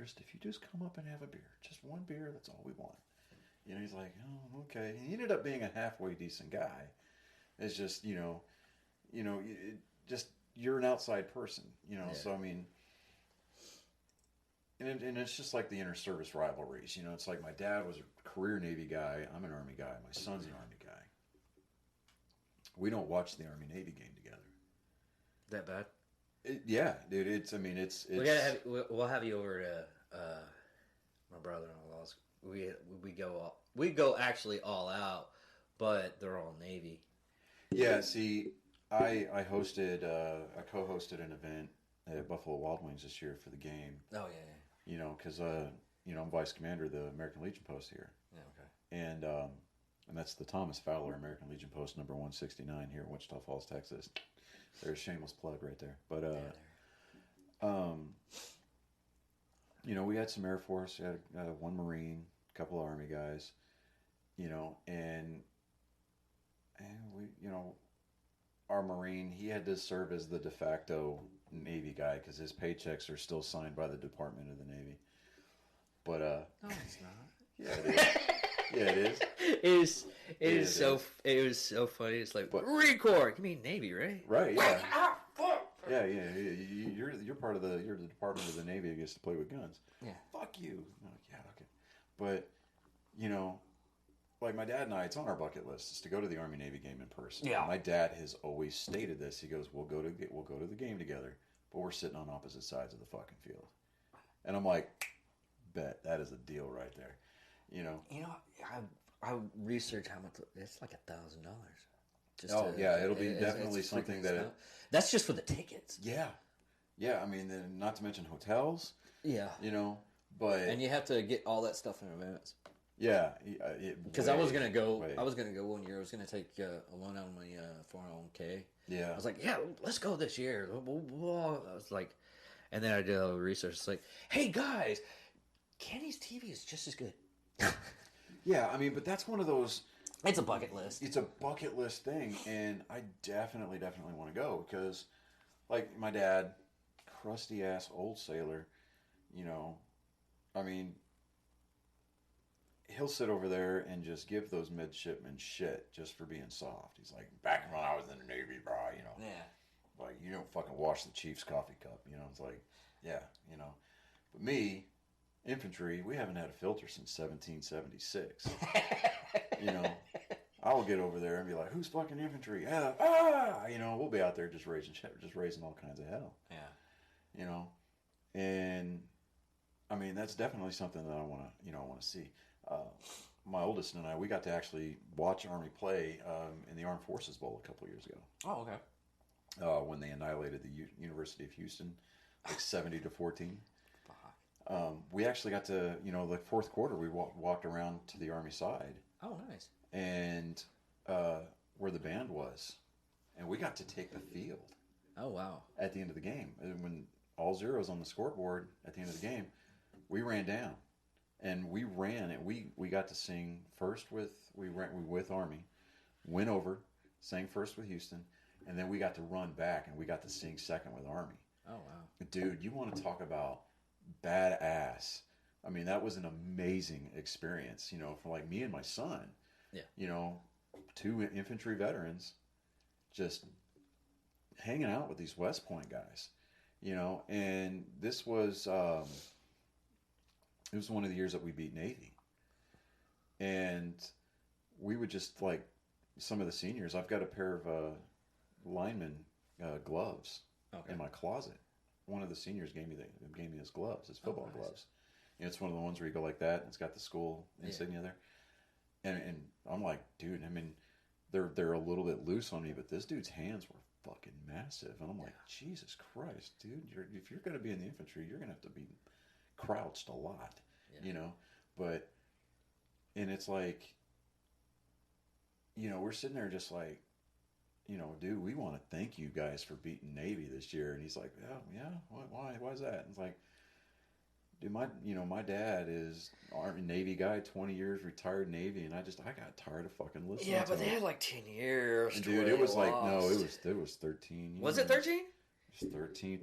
interest if you just come up and have a beer. Just one beer, that's all we want. You know, he's like, oh, okay. And he ended up being a halfway decent guy. It's just, just you're an outside person, So I mean, and it's just like the inter-service rivalries. It's like my dad was a career Navy guy. I'm an Army guy. My son's an Army guy. We don't watch the Army-Navy game together. That bad? Yeah, dude. It's. We'll have you over to my brother-in-law's. We go actually all out, but they're all Navy. Yeah. See, I co-hosted an event at Buffalo Wild Wings this year for the game. Oh yeah. Because I'm vice commander of the American Legion Post here. Yeah. Okay. And that's the Thomas Fowler American Legion Post number 169 here in Wichita Falls, Texas. There's a shameless plug right there. But we had some Air Force, we had one Marine, a couple of Army guys, and we, our Marine, he had to serve as the de facto Navy guy because his paychecks are still signed by the Department of the Navy. But no, it's not. Yeah, it is. Yeah, it is. It was so funny. It's like Marine Corps. You mean Navy, right? Right. Yeah. Yeah. You're part of the Department of the Navy that gets to play with guns. Yeah. Fuck you. No, yeah. Okay. But like my dad and I, it's on our bucket list is to go to the Army Navy game in person. Yeah. And my dad has always stated this. He goes, "We'll go to the game together, but we're sitting on opposite sides of the fucking field." And I'm like, "Bet that is a deal right there." I researched how much it's like $1,000. It'll be definitely something that. That's just for the tickets. Yeah. I mean, then not to mention hotels. Yeah. But and you have to get all that stuff in advance. Yeah, because I was gonna go. I was gonna go one year. I was gonna take a loan out of my 401k. Yeah. I was like, yeah, let's go this year. I was like, and then I did a little research. It's like, hey guys, Kenny's TV is just as good. Yeah, I mean, but that's one of those. It's a bucket list. It's a bucket list thing, and I definitely want to go because, like, my dad, crusty ass old sailor, I mean, he'll sit over there and just give those midshipmen shit just for being soft. He's like, back when I was in the Navy, bro, Yeah. Like, you don't fucking wash the Chief's coffee cup, It's like, yeah, But me, infantry, we haven't had a filter since 1776. I will get over there and be like, who's fucking infantry? We'll be out there just raising all kinds of hell. Yeah. And I mean, that's definitely something that I want to see. My oldest and I, we got to actually watch Army play in the Armed Forces Bowl a couple of years ago. Oh, okay. When they annihilated the University of Houston, like 70-14. We actually got to, like fourth quarter, we walked around to the Army side. Oh, nice. And where the band was. And we got to take the field. Oh, wow. At the end of the game. And when all zeros on the scoreboard at the end of the game, we ran down. And we ran, and we got to sing first with Army, went over, sang first with Houston, and then we got to run back, and we got to sing second with Army. Oh, wow. Dude, you want to talk about badass. I mean, that was an amazing experience, for like me and my son. Yeah. Two infantry veterans just hanging out with these West Point guys, and this was, it was one of the years that we beat Navy. And we would just, like, some of the seniors, I've got a pair of lineman gloves in my closet. One of the seniors gave me his gloves, his football gloves. It's one of the ones where you go like that, and it's got the school insignia there. And I'm like, dude, I mean, they're a little bit loose on me, but this dude's hands were fucking massive. And I'm like, Jesus Christ, dude, if you're going to be in the infantry, you're going to have to be crouched a lot, but, and it's like, we're sitting there just like, dude, we want to thank you guys for beating Navy this year. And he's like, yeah, why is that? And it's like, dude, my dad is Army Navy guy, 20 years, retired Navy, and I got tired of fucking listening. Yeah, but they had like 10 years. And dude, it was like, no, it was 13 years. Was it 13? It's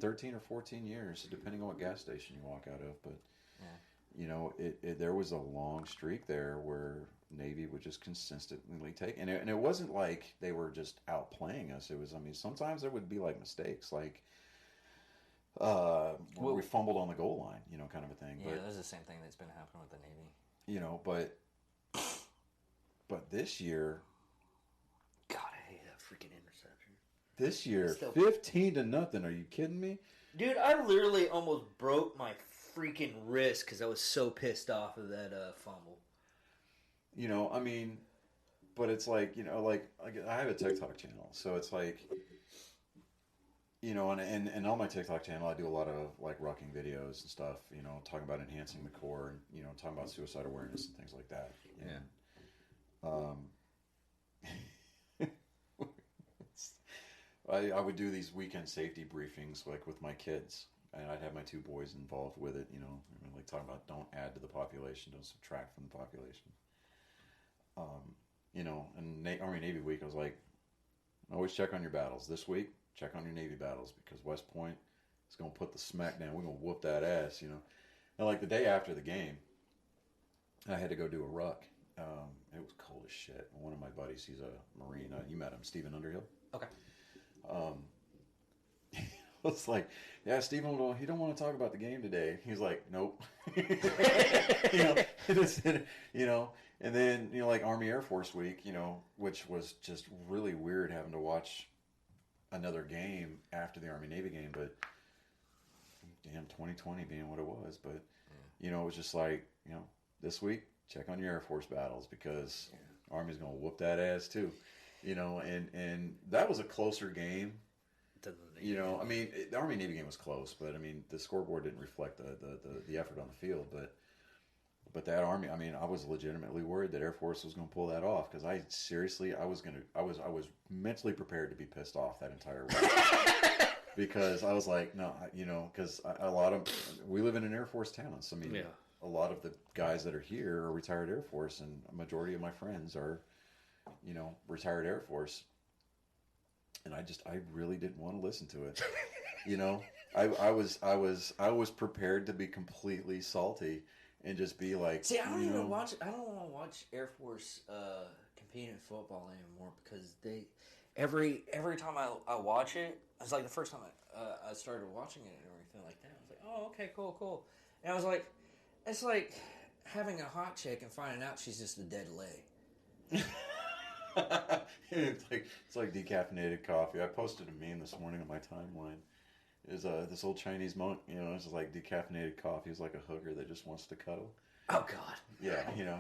13 or 14 years, depending on what gas station you walk out of. But there was a long streak there where Navy would just consistently take, and it wasn't like they were just outplaying us. It was, I mean, sometimes there would be like mistakes, like where we fumbled on the goal line, kind of a thing. Yeah, that's the same thing that's been happening with the Navy. But this year, God, I hate that freaking interception. This year, 15-0. Are you kidding me? Dude, I literally almost broke my freaking wrist because I was so pissed off of that fumble. I mean, but it's like, like I have a TikTok channel, so it's like, and on my TikTok channel, I do a lot of like rucking videos and stuff, talking about enhancing the core and, talking about suicide awareness and things like that. And, I would do these weekend safety briefings like with my kids, and I'd have my two boys involved with it, like talking about don't add to the population, don't subtract from the population. And Army Navy week, I was like, always check on your battles. This week, check on your Navy battles, because West Point is going to put the smack down. We're going to whoop that ass, And like the day after the game, I had to go do a ruck. It was cold as shit. One of my buddies, he's a Marine. You met him, Stephen Underhill. Okay. It's like, yeah, Stephen, he don't want to talk about the game today. He's like, nope. And then, like Army Air Force Week, which was just really weird having to watch another game after the Army Navy game, but damn, 2020 being what it was. But, it was just like, this week, check on your Air Force battles, because Army's going to whoop that ass too, and that was a closer game. I mean, the Army Navy game was close, but I mean, the scoreboard didn't reflect the effort on the field. But that Army, I mean, I was legitimately worried that Air Force was going to pull that off, because I was mentally prepared to be pissed off that entire week. Because I was like, no, because we live in an Air Force town, so I mean, a lot of the guys that are here are retired Air Force, and a majority of my friends are, retired Air Force. And I really didn't want to listen to it. I was prepared to be completely salty and just be like, see, I don't even watch. I don't want to watch Air Force compete in football anymore, because every time I watch it, it's like the first time I started watching it and everything like that. I was like, oh, okay, cool. And I was like, it's like having a hot chick and finding out she's just a dead leg. It's like decaffeinated coffee. I posted a meme this morning on my timeline. Is this old Chinese monk? It's just like decaffeinated coffee is like a hooker that just wants to cuddle. Oh God. Yeah,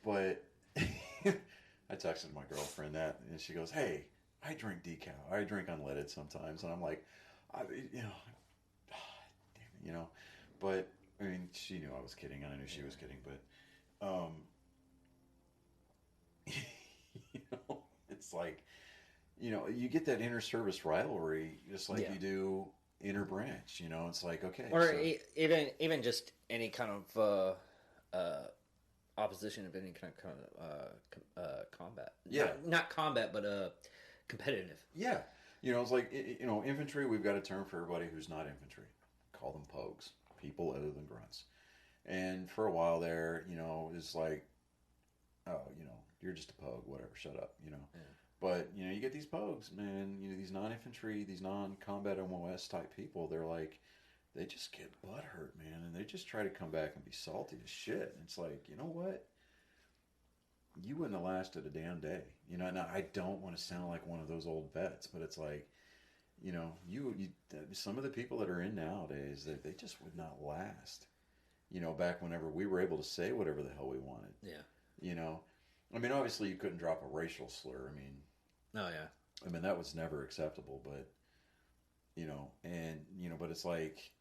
But I texted my girlfriend that, and she goes, "Hey, I drink decaf. I drink unleaded sometimes," and I'm like, But I mean, she knew I was kidding, and I knew she was kidding, but it's like, you get that inter-service rivalry just like you do inter-branch. It's like, okay, or even just any kind of opposition of any kind of combat. Yeah, not combat, but competitive. Yeah, it's like infantry. We've got a term for everybody who's not infantry. Call them pogues, people other than grunts. And for a while there, it's like, oh, you're just a pogue, whatever, shut up, Yeah. But, you get these pogues, man, these non-infantry, these non-combat MOS type people, they're like, they just get butthurt, man, and they just try to come back and be salty as shit. And it's like, you know what? You wouldn't have lasted a damn day. And I don't want to sound like one of those old vets, but it's like, some of the people that are in nowadays, they just would not last. Back whenever we were able to say whatever the hell we wanted. Yeah. I mean, obviously you couldn't drop a racial slur. I mean, oh yeah. I mean, that was never acceptable, but, but it's like,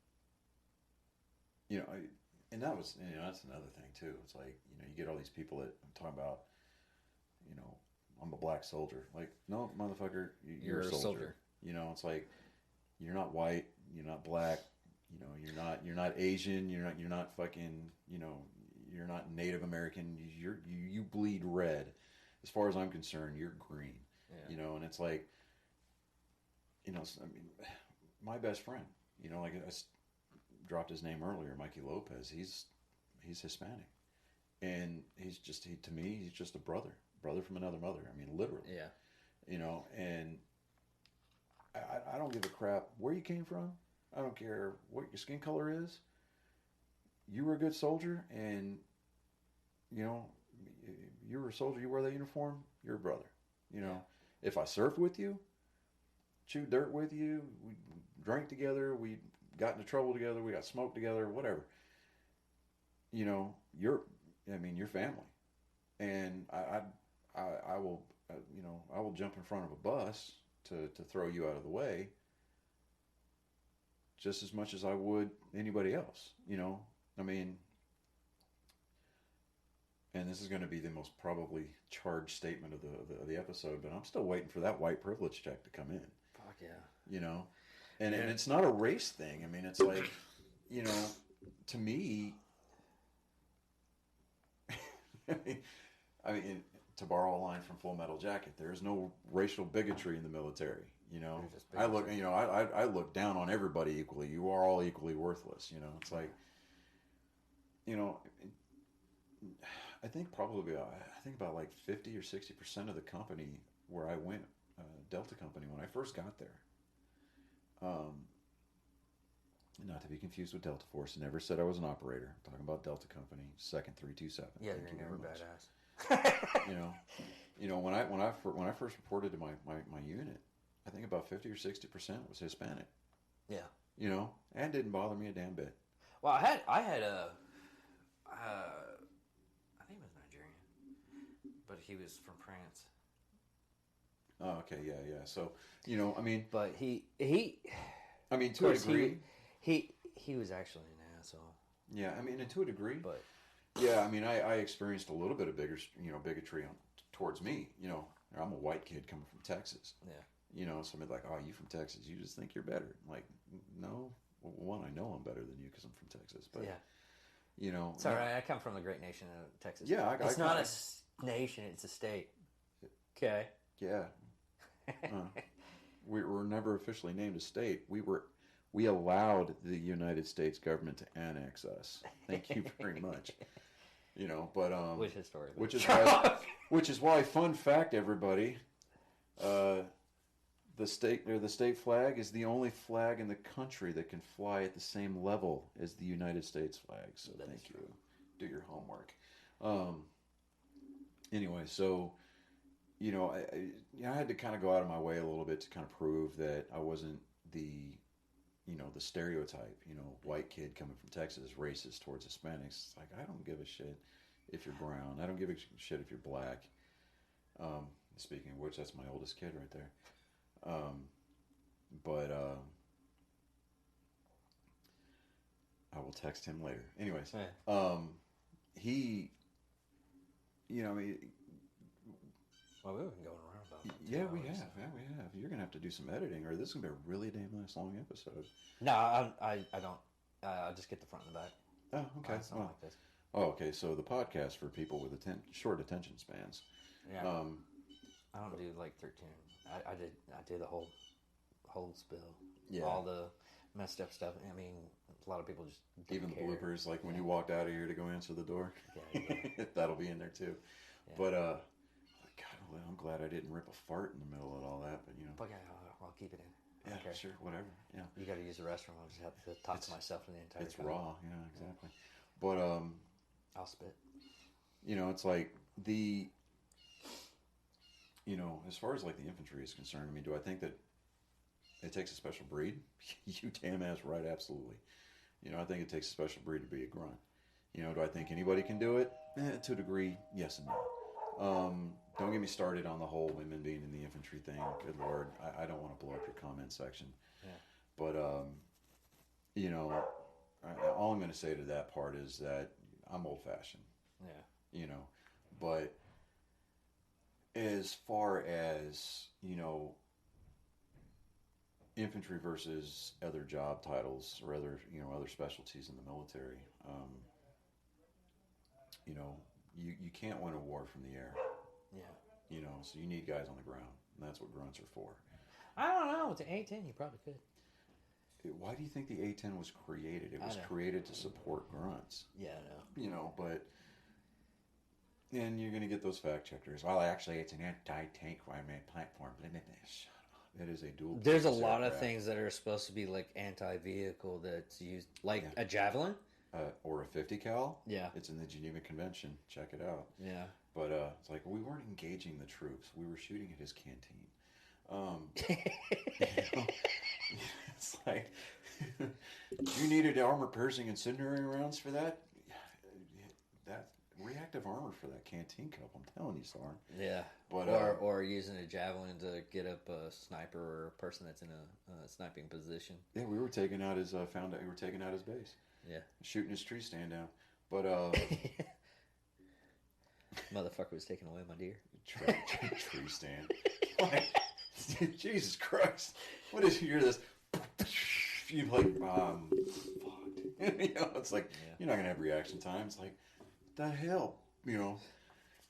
and that was, that's another thing too. It's like, you get all these people that I'm talking about, I'm a black soldier. Like, no, motherfucker, you're a soldier. It's like, you're not white, you're not black, you're not Asian, you're not fucking, you're not Native American. You bleed red. As far as I'm concerned, you're green. Yeah. And it's like, I mean, my best friend, like I dropped his name earlier, Mikey Lopez. He's he's Hispanic, and to me he's just a brother from another mother. I mean, literally. Yeah. You know, and I don't give a crap where you came from. I don't care what your skin color is. You were a good soldier, and you know, you were a soldier. You wear that uniform. You're a brother. You know, if I surfed with you, chewed dirt with you, we drank together, we got into trouble together, we got smoked together, whatever. You know, you're family, and I will, you know, I will jump in front of a bus to throw you out of the way, just as much as I would anybody else. You know, I mean, and this is going to be the most probably charged statement of the episode, but I'm still waiting for that white privilege check to come in. Fuck yeah. You know, and it's not a race thing. I mean, it's like, you know, to me, I mean, to borrow a line from Full Metal Jacket, there's no racial bigotry in the military. You know, I look down on everybody equally. You are all equally worthless. You know, it's like, you know, I think about like 50 or 60% of the company where I went, Delta Company, when I first got there. Not to be confused with Delta Force. Never said I was an operator. I'm talking about Delta Company, second 327. Yeah, you're never badass. you know, when I first reported to my unit, I think about 50 or 60% was Hispanic. Yeah. You know, and didn't bother me a damn bit. Well, I had a, I think he was Nigerian, but he was from France. Oh, okay, yeah. So, you know, I mean, but he I mean, to a degree, he was actually an asshole. Yeah, I mean, and to a degree, but yeah, I mean, I experienced a little bit of bigotry towards me. You know, I'm a white kid coming from Texas. Yeah. You know, somebody's like, "Oh, you from Texas? You just think you're better?" I'm like, no. Well, one, I know I'm better than you because I'm from Texas. But yeah, you know, it's all right. I come from the great nation of Texas. Yeah, it's not a nation; it's a state. Okay. Yeah. We were never officially named a state. We allowed the United States government to annex us. Thank you very much. You know, but which is why fun fact, everybody, the state flag is the only flag in the country that can fly at the same level as the United States flag. So thank you. Do your homework. Anyway, so you know, I had to kind of go out of my way a little bit to kind of prove that I wasn't the stereotype, you know, white kid coming from Texas, racist towards Hispanics. It's like, I don't give a shit if you're brown. I don't give a shit if you're black. Speaking of which, that's my oldest kid right there. But I will text him later. Anyways, he, you know, I mean, well, we've been going around about that. Yeah, we have. You're gonna have to do some editing, or this is gonna be a really damn nice long episode. No, I don't. I just get the front and the back. Oh, okay. Something like this. Oh, okay. So the podcast for people with short attention spans. Yeah. I don't do like 13. I did the whole spill. Yeah. All the messed up stuff. I mean, a lot of people just even the bloopers, like when you walked out of here to go answer the door. Yeah. That'll be in there too. Yeah. But God, I'm glad I didn't rip a fart in the middle of all that. But you know. But yeah, I'll keep it in. Yeah, sure, whatever. Yeah. You got to use the restroom. I'll just have to talk to myself for the entire time. It's time. raw. Yeah, exactly. But I'll spit. You know, it's like you know, as far as like the infantry is concerned, I mean, do I think that it takes a special breed? You damn ass right, absolutely. You know, I think it takes a special breed to be a grunt. You know, do I think anybody can do it? To a degree, yes and no. Don't get me started on the whole women being in the infantry thing. Good Lord, I don't want to blow up your comment section. Yeah. But you know, all I'm going to say to that part is that I'm old-fashioned. Yeah. You know, but as far as, you know, infantry versus other job titles or other specialties in the military, you know, you can't win a war from the air. Yeah. You know, so you need guys on the ground, and that's what grunts are for. I don't know. With the A-10, you probably could. why do you think the A-10 was created? It was created to support grunts. Yeah, I know. You know, but... And you're going to get those fact checkers. Well, actually, it's an anti-tank platform. It is a dual... There's a lot of things that are supposed to be like anti-vehicle that's used, like a javelin. Or a 50 cal. Yeah. It's in the Geneva Convention. Check it out. Yeah. But it's like, we weren't engaging the troops. We were shooting at his canteen. You know, it's like, you needed armor-piercing incendiary rounds for that? That reactive armor for that canteen cup, I'm telling you, Sarn. Yeah. But, or using a javelin to get up a sniper or a person that's in a sniping position. Yeah, we were taking out his base. Yeah. Shooting his tree stand down. But motherfucker was taking away my deer. Tree stand. Like, Jesus Christ. What is, you hear this? You're like, fuck. You know, it's like, you're not going to have reaction time. It's like, what the hell? You know,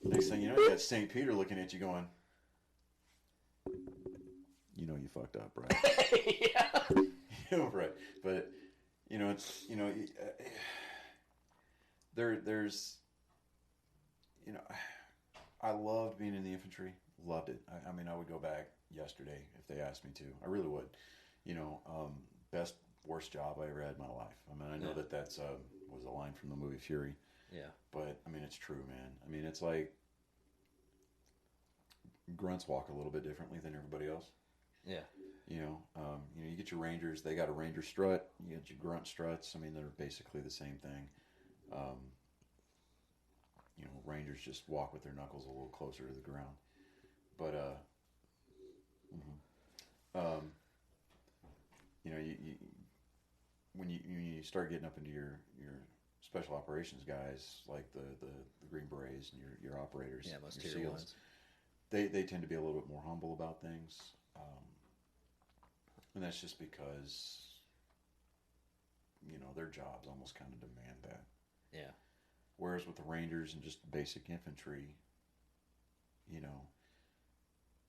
next thing you know, you got St. Peter looking at you going, you know you fucked up, right? Yeah. You know, right. But, you know, it's, you know, there's, you know, I loved being in the infantry. Loved it. I mean, I would go back yesterday if they asked me to. I really would. You know, best, worst job I ever had in my life. I mean, I know that's was a line from the movie Fury. Yeah. But, I mean, it's true, man. I mean, it's like grunts walk a little bit differently than everybody else. Yeah. You know, you get your Rangers. They got a Ranger strut. You get your grunt struts. I mean, they're basically the same thing. You know, Rangers just walk with their knuckles a little closer to the ground. But, you know, when you start getting up into your special operations guys, like the Green Berets and your operators, most your tier SEALs, ones. They tend to be a little bit more humble about things, and that's just because, you know, their jobs almost kind of demand that. Yeah. Whereas with the Rangers and just basic infantry, you know,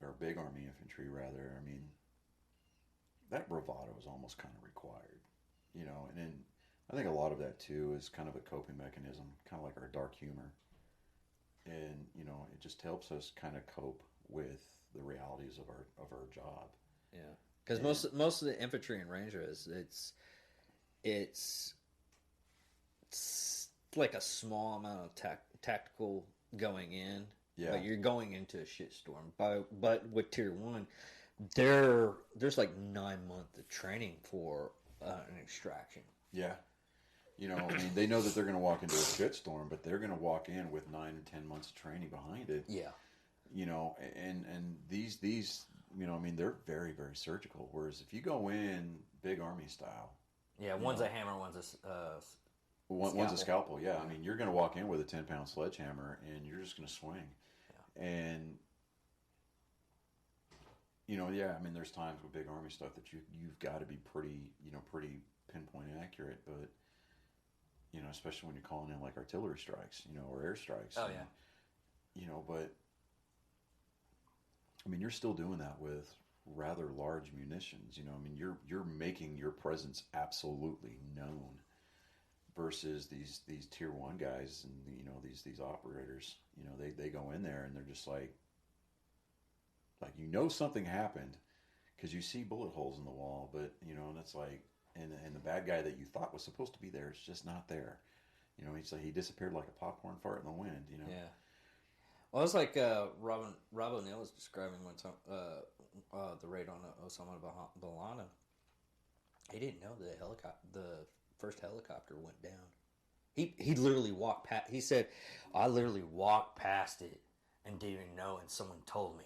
or big army infantry rather, I mean, that bravado is almost kind of required, you know, and then I think a lot of that too is kind of a coping mechanism, kind of like our dark humor, and you know, it just helps us kind of cope with the realities of our job. Yeah, because most of the infantry and rangers, it's like a small amount of tactical going in. Yeah. But you're going into a shitstorm. But with Tier 1, there's like 9 months of training for an extraction. Yeah. You know, I mean, they know that they're going to walk into a shitstorm, but they're going to walk in with 9 and 10 months of training behind it. Yeah. You know, and these you know, I mean, they're very, very surgical. Whereas if you go in big army style. Yeah, one's a hammer, one's a... One's a scalpel, yeah. I mean, you're going to walk in with a 10-pound sledgehammer, and you're just going to swing. Yeah. And, you know, yeah, I mean, there's times with big army stuff that you've got to be pretty pinpoint accurate, but, you know, especially when you're calling in, like, artillery strikes, you know, or air strikes. Oh, and, you know, but, I mean, you're still doing that with rather large munitions, you know. I mean, you're making your presence absolutely known. Versus these Tier 1 guys and, you know, these operators, you know, they go in there and they're just like, you know, something happened because you see bullet holes in the wall, but, you know, and it's like, and the bad guy that you thought was supposed to be there is just not there. You know, he disappeared like a popcorn fart in the wind, you know. Yeah. Well, it's like Rob O'Neill was describing one time the raid on Osama bin Laden. He didn't know the first helicopter went down. He literally walked past. He said, "I literally walked past it and didn't even know, and someone told me."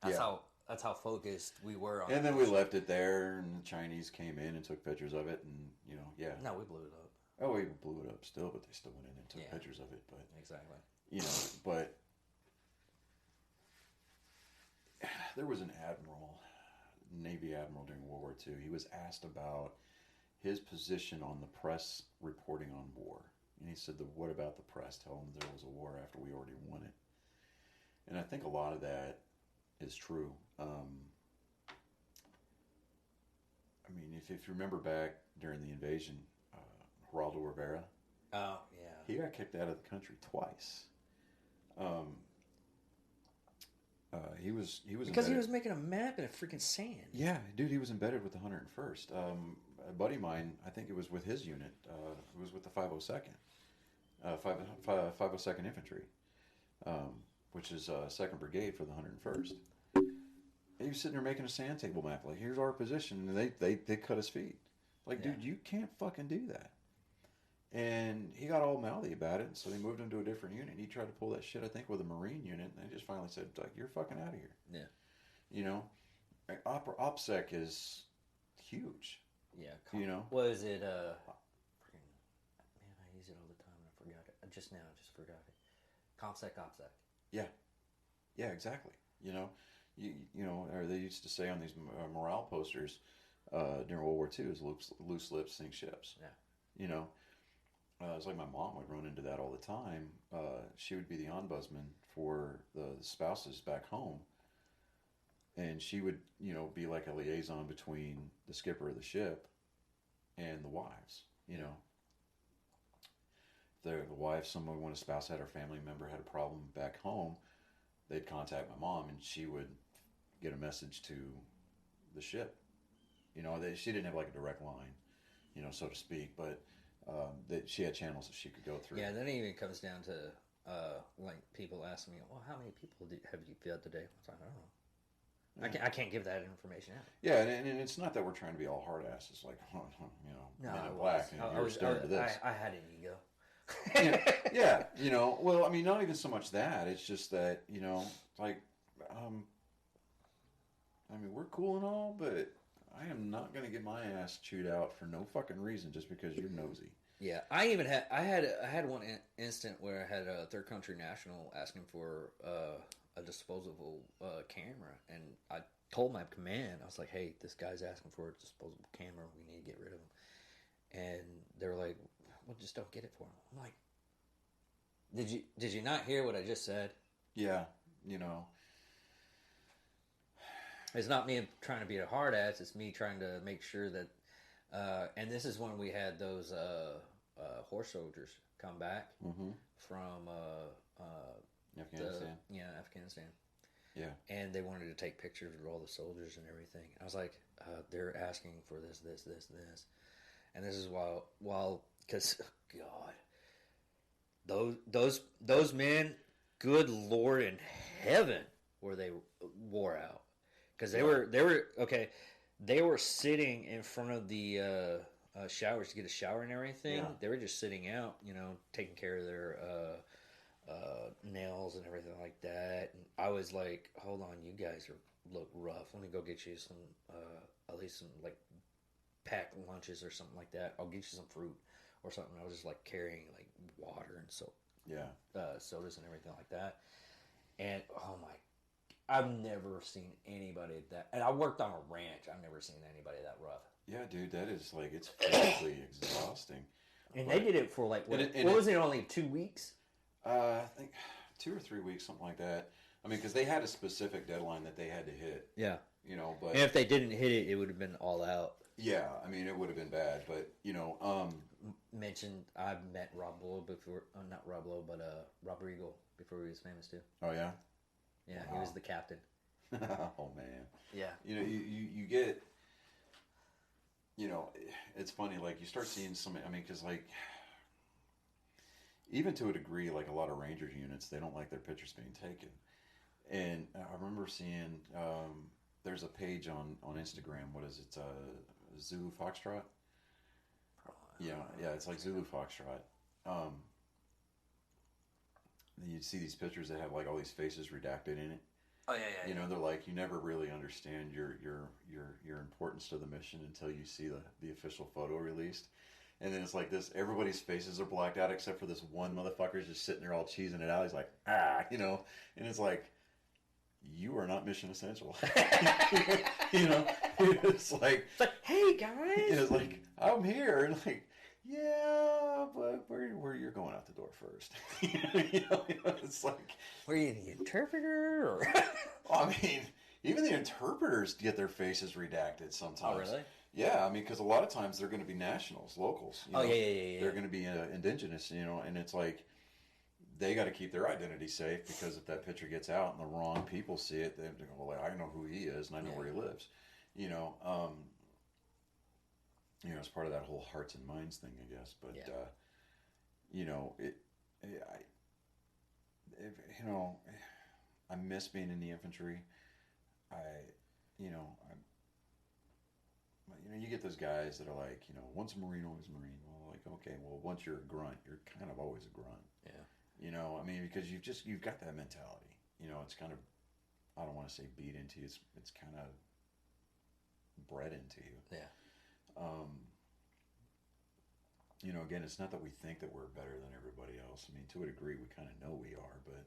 That's how focused we were on it. And then we left it there, and the Chinese came in and took pictures of it, and, you know, yeah. No, we blew it up. Oh, we blew it up still, but they still went in and took pictures of it. But exactly. You know, but there was an admiral, Navy admiral during World War II. He was asked about his position on the press reporting on war. And he said, what about the press? Tell them there was a war after we already won it. And I think a lot of that is true. I mean, if you remember back during the invasion, Geraldo Rivera. Oh yeah. He got kicked out of the country twice. He was because embedded. he was making a map in a freaking sand. Yeah, dude, he was embedded with the 101st. A buddy of mine, I think it was with his unit. It was with the 502nd, 502nd Infantry, which is 2nd Brigade for the 101st. He was sitting there making a sand table map. Like, here's our position, and they cut his feet. Like, dude, you can't fucking do that. And he got all mouthy about it, so they moved him to a different unit. He tried to pull that shit, I think, with a Marine unit, and they just finally said, like, you're fucking out of here. Yeah. You know? OPSEC is huge. Yeah. You know? Was it, freaking, man, I use it all the time, and I forgot it. I just forgot it. ComSec, OPSEC. Yeah. Yeah, exactly. You know? You know, or they used to say on these morale posters during World War II, is loose lips sink ships. Yeah. You know? It's like my mom would run into that all the time. She would be the ombudsman for the spouses back home. And she would, you know, be like a liaison between the skipper of the ship and the wives, you know. If the wife, when a spouse had or family member had a problem back home, they'd contact my mom and she would get a message to the ship. You know, she didn't have like a direct line, you know, so to speak, but that she had channels that she could go through. Yeah, then it even comes down to like people asking me, "Well, how many people have you fed today?" I was like, "I don't know. I can't give that information out." Yeah, and it's not that we're trying to be all hard asses, like you know, men in black, and you're scared to this. I had an ego. Yeah, you know. Well, I mean, not even so much that. It's just that, you know, like, I mean, we're cool and all, but I am not going to get my ass chewed out for no fucking reason just because you're nosy. Yeah, I had one instant where I had a third country national asking for a disposable camera, and I told my command, I was like, "Hey, this guy's asking for a disposable camera. We need to get rid of him." And they were like, "Well, just don't get it for him." I'm like, "Did you not hear what I just said?" Yeah, you know. It's not me trying to be a hard ass. It's me trying to make sure that. And this is when we had those horse soldiers come back from Afghanistan. Afghanistan. Yeah. And they wanted to take pictures with all the soldiers and everything. I was like, they're asking for this. And this is while because God, those men, good Lord in heaven, where they wore out. Because they were okay. They were sitting in front of the showers to get a shower and everything. Yeah. They were just sitting out, you know, taking care of their nails and everything like that. And I was like, "Hold on, you guys look rough. Let me go get you some, at least some like packed lunches or something like that. I'll get you some fruit or something." I was just like carrying like water and sodas and everything like that. And oh my. I've never seen anybody that, and I worked on a ranch. I've never seen anybody that rough. Yeah, dude, that is like, it's physically exhausting. And they did it for like, what was it, only 2 weeks? I think 2 or 3 weeks, something like that. I mean, because they had a specific deadline that they had to hit. Yeah. You know, but. And if they didn't hit it, it would have been all out. Yeah, I mean, it would have been bad, but, you know. I've met Rob Lowe before, not Rob Lowe, but Rob Regal before he was famous too. Oh, yeah? Yeah, wow. He was the captain. Oh, man. Yeah. You know, you get, you know, it's funny, like, you start seeing some, I mean, because, like, even to a degree, like, a lot of Rangers units, they don't like their pictures being taken. And I remember seeing, there's a page on Instagram, what is it, Zulu Foxtrot? Yeah, it's like Zulu Foxtrot. You'd see these pictures that have like all these faces redacted in it. Oh yeah. You know, they're like, you never really understand your importance to the mission until you see the official photo released. And then it's like this, everybody's faces are blacked out except for this one motherfucker's just sitting there all cheesing it out. He's like, you know, and it's like, you are not mission essential. You know, it's like, hey guys. It's like, I'm here. And like, yeah, but where you're going out the door first. You know, it's like, were you the interpreter? Or? I mean, even even the interpreters get their faces redacted sometimes. Oh, really? Yeah, I mean, because a lot of times they're going to be nationals, locals. You know? Yeah. They're going to be indigenous, you know, and it's like they got to keep their identity safe because if that picture gets out and the wrong people see it, they go, well, I know who he is and I know where he lives. You know, it's part of that whole hearts and minds thing, I guess. But you know, I miss being in the infantry. I, you know, you get those guys that are like, once a Marine, always a Marine. Well, like, okay, well, once you're a grunt, you're kind of always a grunt. Yeah. You know, I mean, because you've got that mentality. You know, it's kind of, I don't want to say beat into you. It's kind of bred into you. Yeah. Again, it's not that we think that we're better than everybody else. I mean, to a degree, we kind of know we are, but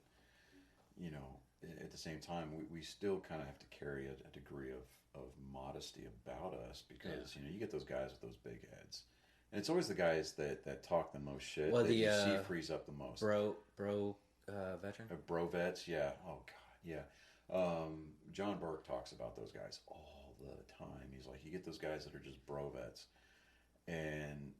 at the same time, we still kind of have to carry a degree of modesty about us because you get those guys with those big heads, and it's always the guys that talk the most shit that you see freeze up the most. Bro, veteran. Bro vets, yeah. Oh god, yeah. John Burke talks about those guys all the time. He's like, you get those guys that are just bro vets, and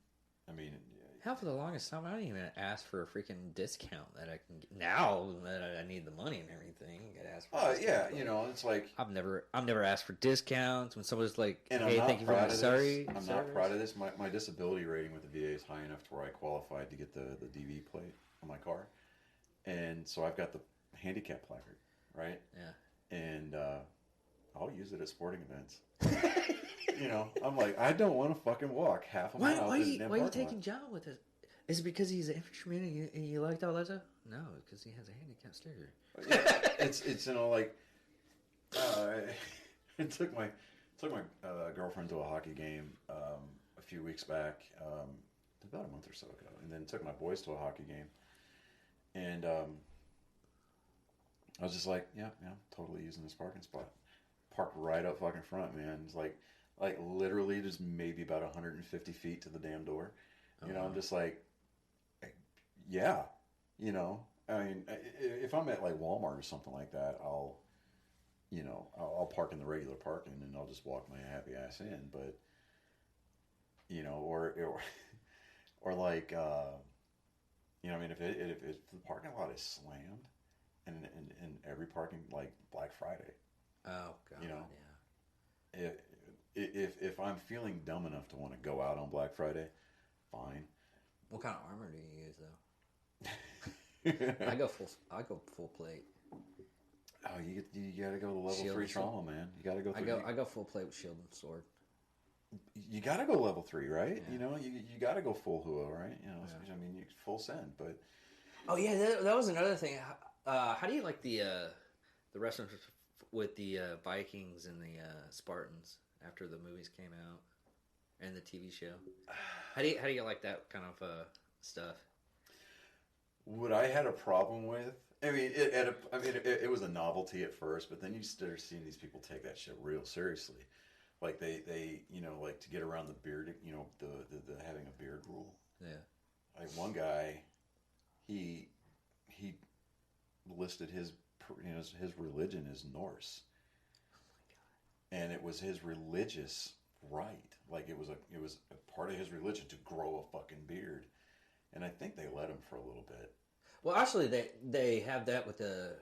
I mean, hell, for the longest time, I didn't even ask for a freaking discount that I can get. Now that I need the money and everything, I gotta ask for. Yeah, it's like I've never asked for discounts when someone's like, and "Hey, thank you for my sorry." I'm not proud of this. My disability rating with the VA is high enough to where I qualified to get the DV plate on my car, and so I've got the handicap placard, right? Yeah. And I'll use it at sporting events. I'm like, I don't want to fucking walk half a mile. Why are you taking John with it? Is it because he's an infantryman and you liked all that stuff? No, because he has a handicap sticker. Yeah, it's like I took my girlfriend to a hockey game a few weeks back, about a month or so ago, and then took my boys to a hockey game, and I was just like, yeah, totally using this parking spot. Parked right up fucking front, man. It's like literally just maybe about 150 feet to the damn door. I'm just like, yeah, I mean, if I'm at like Walmart or something like that, I'll park in the regular parking and I'll just walk my happy ass in. But, or like, I mean, if the parking lot is slammed and every parking, like Black Friday. Oh God, yeah. If I'm feeling dumb enough to want to go out on Black Friday, fine. What kind of armor do you use though? I go full plate. Oh, you gotta go to level shield 3 trauma, man. You gotta go. I go full plate with shield and sword. You gotta go level 3, right? Yeah. You gotta go full Hua, right? Yeah. I mean, you full send, but. Oh yeah, that was another thing. How do you like the wrestling with the Vikings and the Spartans after the movies came out and the TV show? How do you like that kind of stuff? What I had a problem with, I mean, it was a novelty at first, but then you start seeing these people take that shit real seriously. Like they like to get around the beard, the having a beard rule. Yeah. Like one guy, he listed his religion as Norse. Oh my God. And it was his religious right. Like it was a part of his religion to grow a fucking beard. And I think they let him for a little bit. Well, actually, they have that with the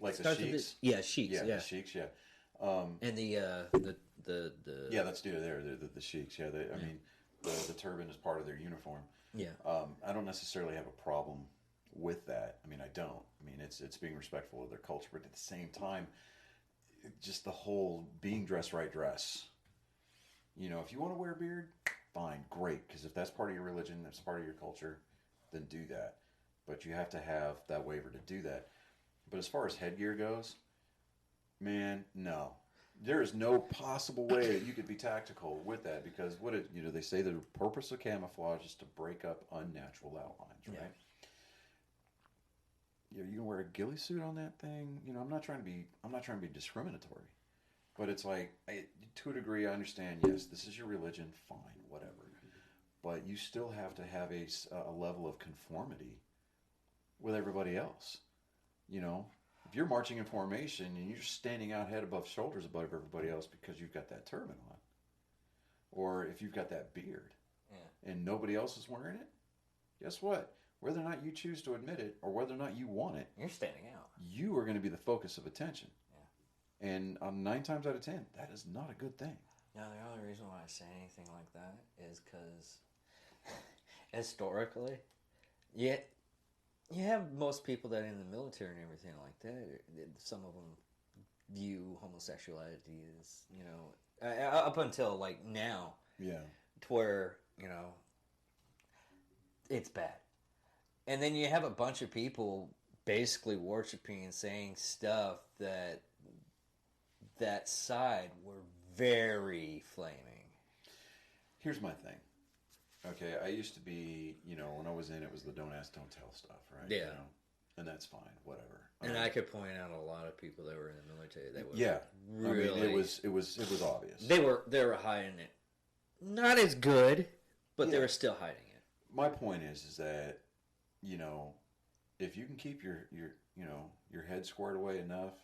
like the sheiks. Sheiks. Yeah, the sheiks. Yeah. And the yeah, that's due there. The sheiks. Yeah, I mean, the turban is part of their uniform. Yeah. I don't necessarily have a problem with that. I mean, I don't. I mean, it's being respectful of their culture, but at the same time, just the whole being dressed right dress. If you want to wear a beard, fine, great. Because if that's part of your religion, that's part of your culture, then do that. But you have to have that waiver to do that. But as far as headgear goes, man, no. There is no possible way that you could be tactical with that because they say the purpose of camouflage is to break up unnatural outlines, right? Yeah. You can wear a ghillie suit on that thing. I'm not trying to be discriminatory, but it's like to a degree I understand. Yes, this is your religion, fine, whatever, but you still have to have a level of conformity with everybody else. If you're marching in formation and you're standing out head above shoulders above everybody else because you've got that turban on, or if you've got that beard, and nobody else is wearing it, guess what? Whether or not you choose to admit it or whether or not you want it, you're standing out. You are going to be the focus of attention. Yeah. And 9 times out of 10, that is not a good thing. No, the only reason why I say anything like that is because historically, you have most people that are in the military and everything like that. Some of them view homosexuality as, up until like now. Yeah. To where, it's bad. And then you have a bunch of people basically worshiping and saying stuff that side were very flaming. Here's my thing. Okay, I used to be, when I was in, it was the don't ask, don't tell stuff, right? Yeah. And that's fine, whatever. And I could point out a lot of people that were in the military that were really. I mean, it was obvious. They were hiding it, not as good, but they were still hiding it. My point is that, if you can keep your head squared away enough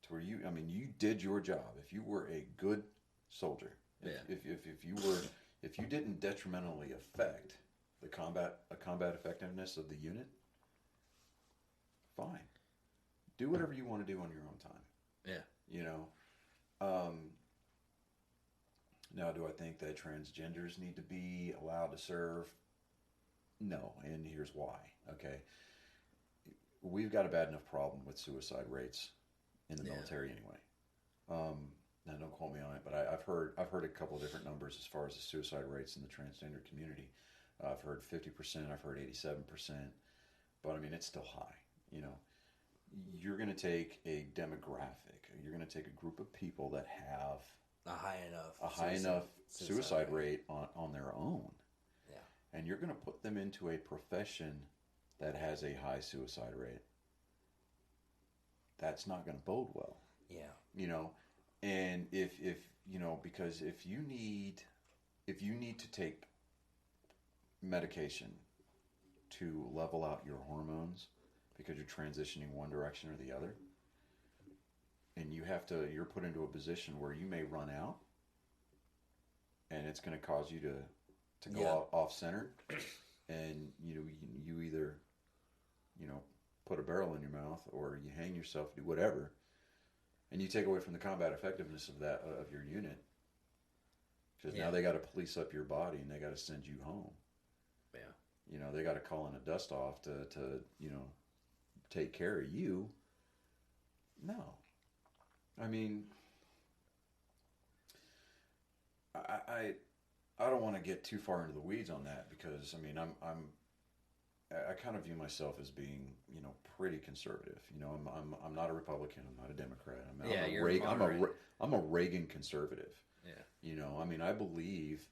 to where you did your job. If you were a good soldier, if you didn't detrimentally affect the combat effectiveness of the unit, fine. Do whatever you want to do on your own time. Yeah. Now, do I think that transgenders need to be allowed to serve? No, and here's why. Okay, we've got a bad enough problem with suicide rates in the military anyway. Now, don't quote me on it, but I've heard a couple of different numbers as far as the suicide rates in the transgender community. I've heard 50%. I've heard 87%. But I mean, it's still high. You're going to take a demographic. You're going to take a group of people that have a high enough suicide rate on their own. Yeah. And you're going to put them into a profession that has a high suicide rate. That's not going to bode well. Yeah. And if because if you need to take medication to level out your hormones because you're transitioning one direction or the other, and you're put into a position where you may run out, and it's going to cause you to go off center, and you either put a barrel in your mouth or you hang yourself, do whatever, and you take away from the combat effectiveness of your unit, because now they got to police up your body and they got to send you home. Yeah. They got to call in a dust off to take care of you. No. I mean, I don't want to get too far into the weeds on that because I kind of view myself as being pretty conservative. I'm not a Republican. I'm not a Democrat. I'm a Reagan conservative. Yeah. I believe,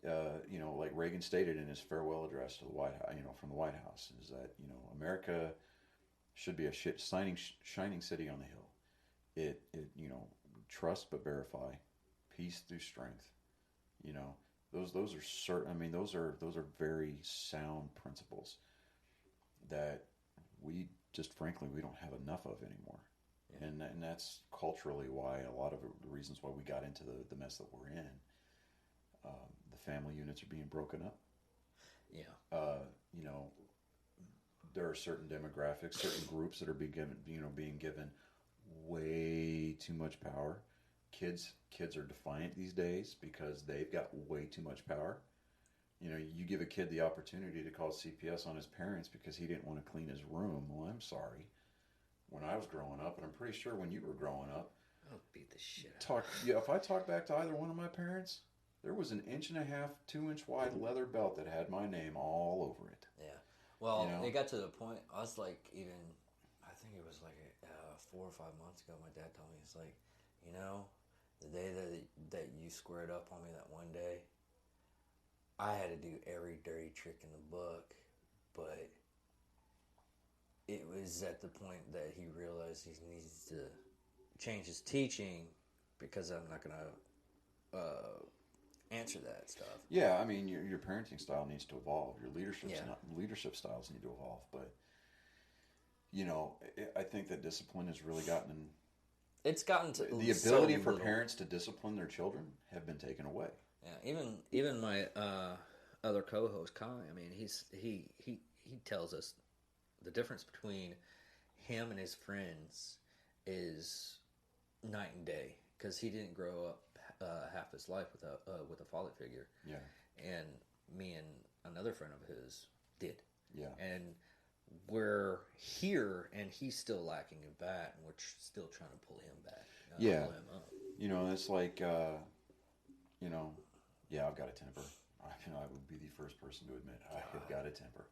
like Reagan stated in his farewell address to the White House, from the White House, is that America should be a shining city on the hill. It trust but verify, peace through strength. Those are certain. Those are very sound principles that we just frankly we don't have enough of anymore. Yeah. And that's culturally why a lot of the reasons why we got into the mess that we're in. The family units are being broken up. Yeah. There are certain demographics, certain groups that are being given way too much power. Kids are defiant these days because they've got way too much power. You give a kid the opportunity to call CPS on his parents because he didn't want to clean his room. Well, I'm sorry. When I was growing up, and I'm pretty sure when you were growing up, I'll beat the shit out. If I talk back to either one of my parents, there was an 1.5 inch, 2 inch wide leather belt that had my name all over it. Yeah. Well, it got to the point. I was like, I think it was like 4 or 5 months ago. My dad told me, he's like, the day that you squared up on me that one day, I had to do every dirty trick in the book, but it was at the point that he realized he needs to change his teaching because I'm not going to answer that stuff. Yeah, your parenting style needs to evolve. Your leadership styles need to evolve, but I think that discipline has really gotten it's gotten to the ability for parents to discipline their children have been taken away. Yeah, even my other co-host Kai. I mean, he tells us the difference between him and his friends is night and day because he didn't grow up half his life with a father figure. Yeah, and me and another friend of his did. Yeah, and we're here, and he's still lacking in that, and we're still trying to pull him back. Yeah, pull him up. It's like yeah, I've got a temper. I would be the first person to admit I have got a temper.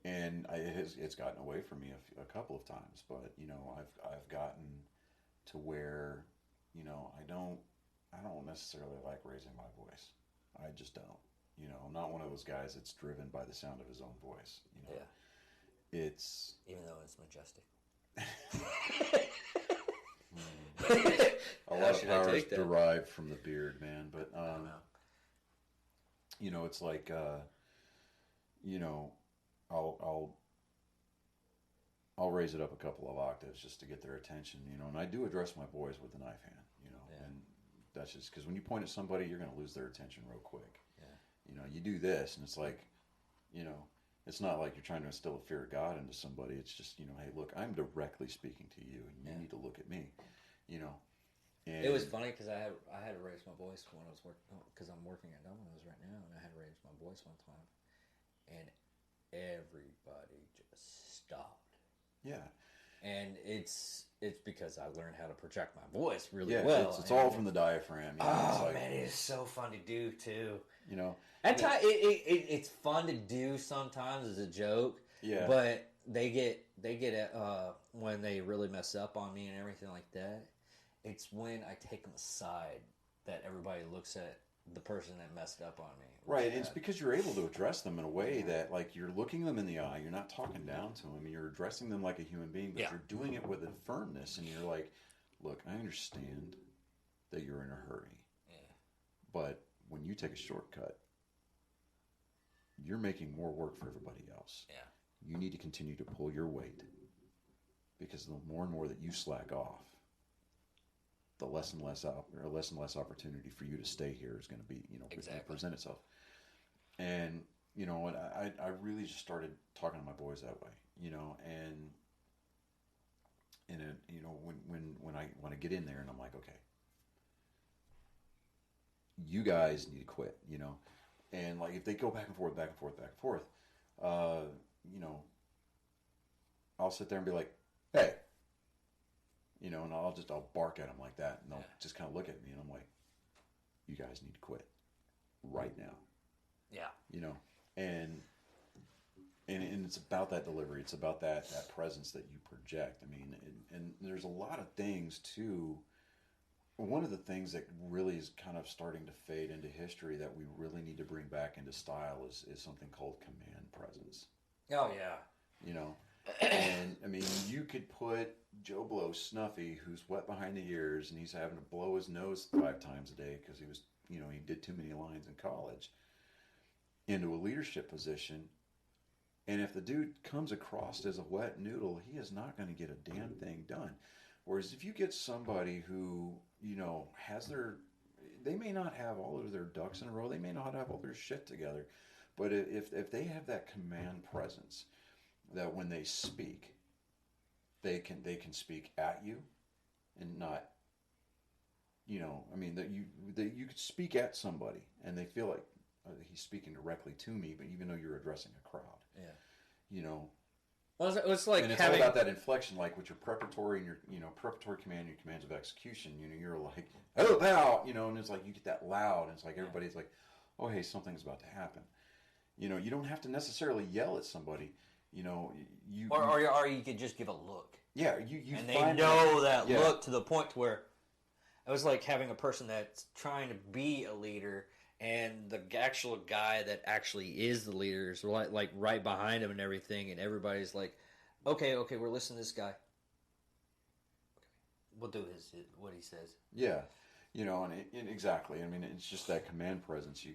And it's gotten away from me a couple of times, but I've gotten to where I don't necessarily like raising my voice. I just don't. I'm not one of those guys that's driven by the sound of his own voice. Yeah. It's even though it's majestic. A lot of power is derived from the beard, man. But it's like I'll raise it up a couple of octaves just to get their attention, and I do address my boys with the knife hand, and that's just because when you point at somebody, you're going to lose their attention real quick. Yeah. You do this, and it's like, it's not like you're trying to instill a fear of God into somebody. It's just, hey, look, I'm directly speaking to you, and you need to look at me, And it was funny because I had to raise my voice when I was working, because I'm working at Domino's right now, and I had to raise my voice one time, and everybody just stopped. Yeah. And it's because I learned how to project my voice really well. Yeah, it's all from the diaphragm. Man, it is so fun to do too. At times it's fun to do sometimes as a joke. Yeah. But they get it when they really mess up on me and everything like that. It's when I take them aside that everybody looks at the person that messed up on me. Right, and it's because you're able to address them in a way that, like, you're looking them in the eye, you're not talking down to them, you're addressing them like a human being, but you're doing it with a firmness, and you're like, look, I understand that you're in a hurry, but when you take a shortcut, you're making more work for everybody else. Yeah. You need to continue to pull your weight, because the more and more that you slack off, the less and less opportunity for you to stay here is going to be, present itself. And, I really just started talking to my boys that way, when I get in there and I'm like, okay, you guys need to quit, and like, if they go back and forth, I'll sit there and be like, hey, and I'll bark at them like that, and they'll just kind of look at me, and I'm like, you guys need to quit right now. Yeah. And it's about that delivery. It's about that presence that you project. I mean, and there's a lot of things too. One of the things that really is kind of starting to fade into history that we really need to bring back into style is something called command presence. Oh yeah. And I mean, you could put Joe Blow Snuffy, who's wet behind the ears, and he's having to blow his nose 5 times a day because he was, he did too many lines in college, into a leadership position. And if the dude comes across as a wet noodle, he is not going to get a damn thing done. Whereas if you get somebody who, they may not have all of their ducks in a row, they may not have all their shit together, but if they have that command presence, that when they speak, they can speak at you, and not, that you could speak at somebody and they feel like he's speaking directly to me, but even though you're addressing a crowd, Well, it's like, and it's all about that inflection, like with your preparatory and your preparatory command, your commands of execution. You're like, oh, pow, and it's like you get that loud, and it's like everybody's like, oh, hey, something's about to happen. You don't have to necessarily yell at somebody. Or you could just give a look. Yeah, you and they know that look to the point where it was like having a person that's trying to be a leader, and the actual guy that actually is the leader is like right behind him and everything, and everybody's like, okay, we're listening to this guy. Okay, we'll do what he says. Yeah, And exactly. I mean, it's just that command presence. You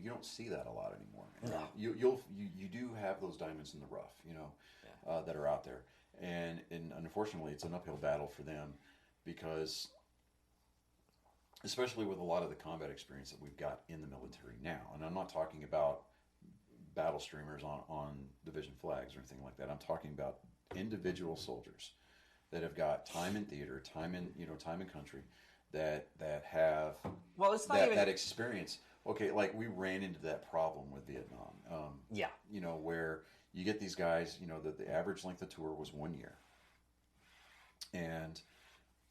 don't see that a lot anymore. No. You do have those diamonds in the rough, that are out there, and unfortunately, it's an uphill battle for them because, especially with a lot of the combat experience that we've got in the military now, and I'm not talking about battle streamers on division flags or anything like that. I'm talking about individual soldiers that have got time in theater, time in country, that have Well, it's not that experience. Okay, like we ran into that problem with Vietnam. Yeah. Where you get these guys. The average length of tour was 1 year, and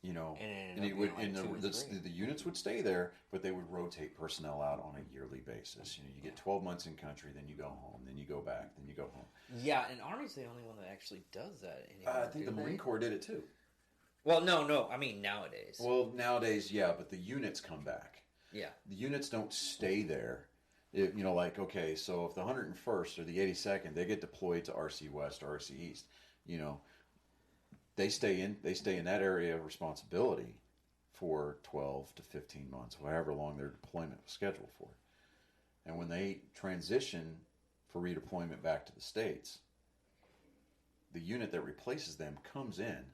and it would, and the units would stay there, but they would rotate personnel out on a yearly basis. You get 12 months in country, then you go home, then you go back, then you go home. Yeah, and Army's the only one that actually does that anymore. I think the Marine Corps did it too. Well, no. I mean, nowadays. Well, nowadays, yeah, but the units come back. Yeah. The units don't stay there. Okay, so if the 101st or the 82nd, they get deployed to RC West or RC East, they stay in that area of responsibility for 12 to 15 months, however long their deployment was scheduled for. And when they transition for redeployment back to the States, the unit that replaces them comes in.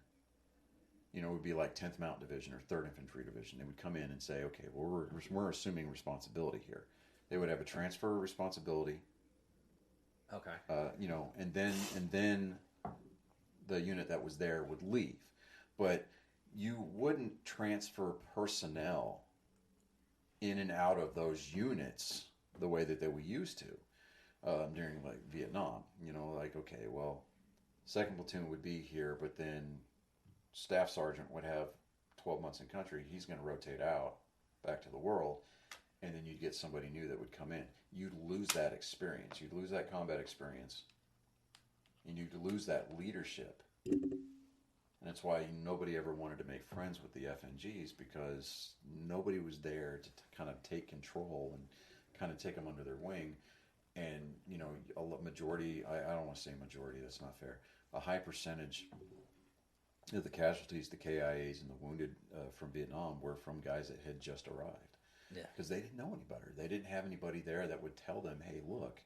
It would be like 10th Mountain Division or 3rd Infantry Division. They would come in and say, okay, well, we're assuming responsibility here. They would have a transfer of responsibility. Okay. And then the unit that was there would leave. But you wouldn't transfer personnel in and out of those units the way that they were used to during like Vietnam. Okay, well, 2nd Platoon would be here, but then Staff Sergeant would have 12 months in country. He's going to rotate out back to the world, and then you'd get somebody new that would come in. You'd lose that experience. You'd lose that combat experience, and you'd lose that leadership. And that's why nobody ever wanted to make friends with the FNGs, because nobody was there to kind of take control and kind of take them under their wing. And, a majority, I don't want to say majority, that's not fair, a high percentage of the casualties, the KIAs, and the wounded from Vietnam were from guys that had just arrived. Yeah. Because they didn't know any better. They didn't have anybody there that would tell them, hey, look,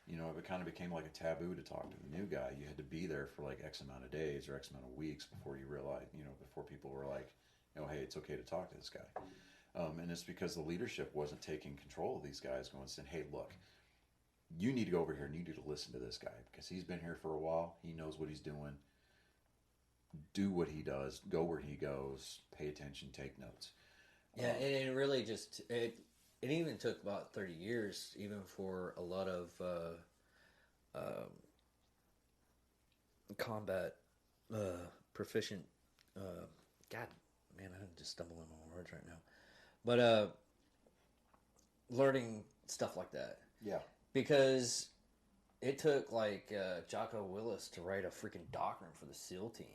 it kind of became like a taboo to talk to the new guy. You had to be there for like X amount of days or X amount of weeks before you realized, before people were like, hey, it's okay to talk to this guy. And it's because the leadership wasn't taking control of these guys, going and saying, hey, look, you need to go over here and you need to listen to this guy because he's been here for a while. He knows what he's doing. Do what he does. Go where he goes. Pay attention. Take notes. Yeah, and it really just it even took about 30 years, even for a lot of combat proficient. God, man, I'm just stumbling on words right now. But learning stuff like that. Yeah. Because it took like Jocko Willis to write a freaking doctrine for the SEAL team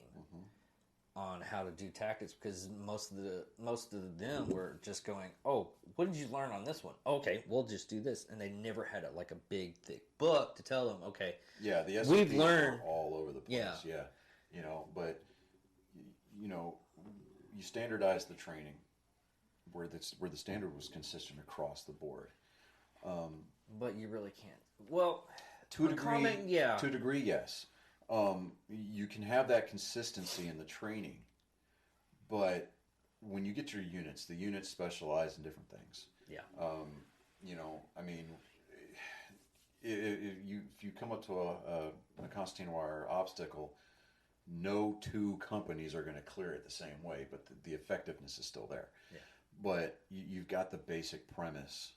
on how to do tactics, because most of them were just going, oh, what did you learn on this one? Okay, we'll just do this, and they never had a big thick book to tell them. Okay, yeah, the SOPs we've learned all over the place. Yeah, but you standardize the training where the standard was consistent across the board. But you really can't. Well, to a degree, yes. You can have that consistency in the training, but when you get your units, the units specialize in different things. Yeah. I mean, if you come up to a Constantine wire obstacle, no two companies are going to clear it the same way, but the effectiveness is still there. Yeah. But you've got the basic premise.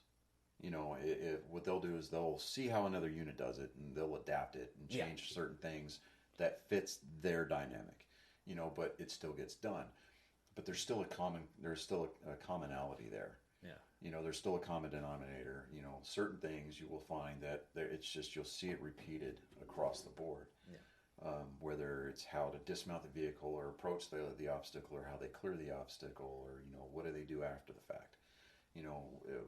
What they'll do is they'll see how another unit does it, and they'll adapt it and change certain things that fits their dynamic. But it still gets done. But there's still a commonality there. Yeah. There's still a common denominator. Certain things you will find that it's just you'll see it repeated across the board. Yeah. Whether it's how to dismount the vehicle or approach the obstacle, or how they clear the obstacle, or what do they do after the fact.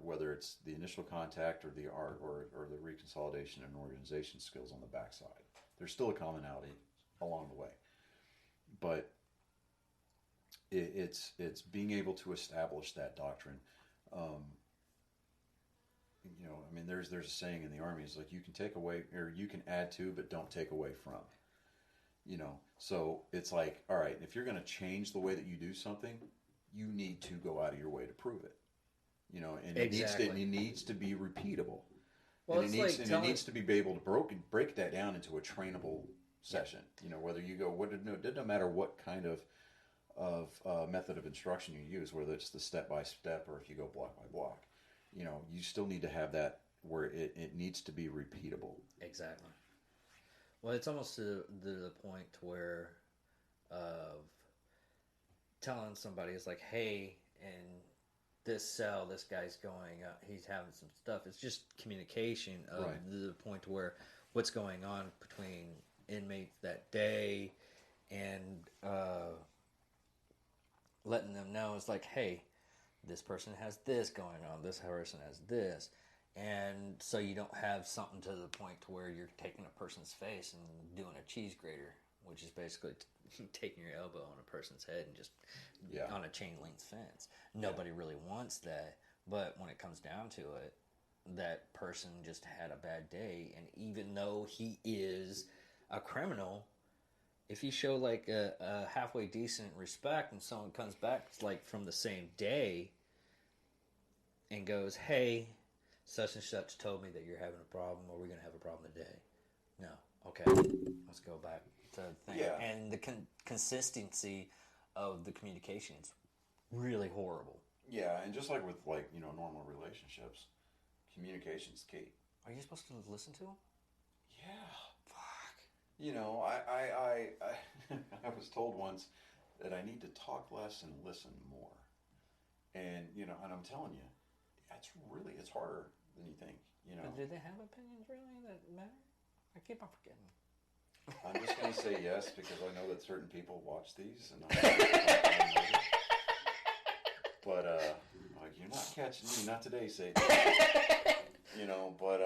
Whether it's the initial contact or the art or the reconsolidation and organization skills on the backside. There's still a commonality along the way. But it's being able to establish that doctrine. Um, I mean, there's a saying in the army is like you can take away or you can add to, but don't take away from. So it's like, all right, if you're going to change the way that you do something, you need to go out of your way to prove it. And it needs to be repeatable. Well, and it needs to be able to break that down into a trainable session. Whether you go, it doesn't matter what kind of method of instruction you use, whether it's the step by step or if you go block by block. You still need to have that where it needs to be repeatable. Exactly. Well, it's almost to the point where of telling somebody is like, hey, in this cell, this guy's going, he's having some stuff. It's just communication of the point where what's going on between inmates that day and letting them know it's like, hey, this person has this going on, this person has this. And so you don't have something to the point to where you're taking a person's face and doing a cheese grater, which is basically taking your elbow on a person's head and just on a chain link fence. Nobody really wants that. But when it comes down to it, that person just had a bad day. And even though he is a criminal, if you show like a halfway decent respect and someone comes back like from the same day and goes, hey, such and such told me that you're having a problem, or we're going to have a problem today. No. Okay. Let's go back to the thing. Yeah. And the consistency of the communication is really horrible. Yeah, and just like with normal relationships, communication's key. Are you supposed to listen to them? Yeah. Fuck. I I was told once that I need to talk less and listen more. And and I'm telling you, it's harder than you think. But do they have opinions really that matter? I keep on forgetting. I'm just going to say yes because I know that certain people watch these, and but you're not catching me, not today, Satan. But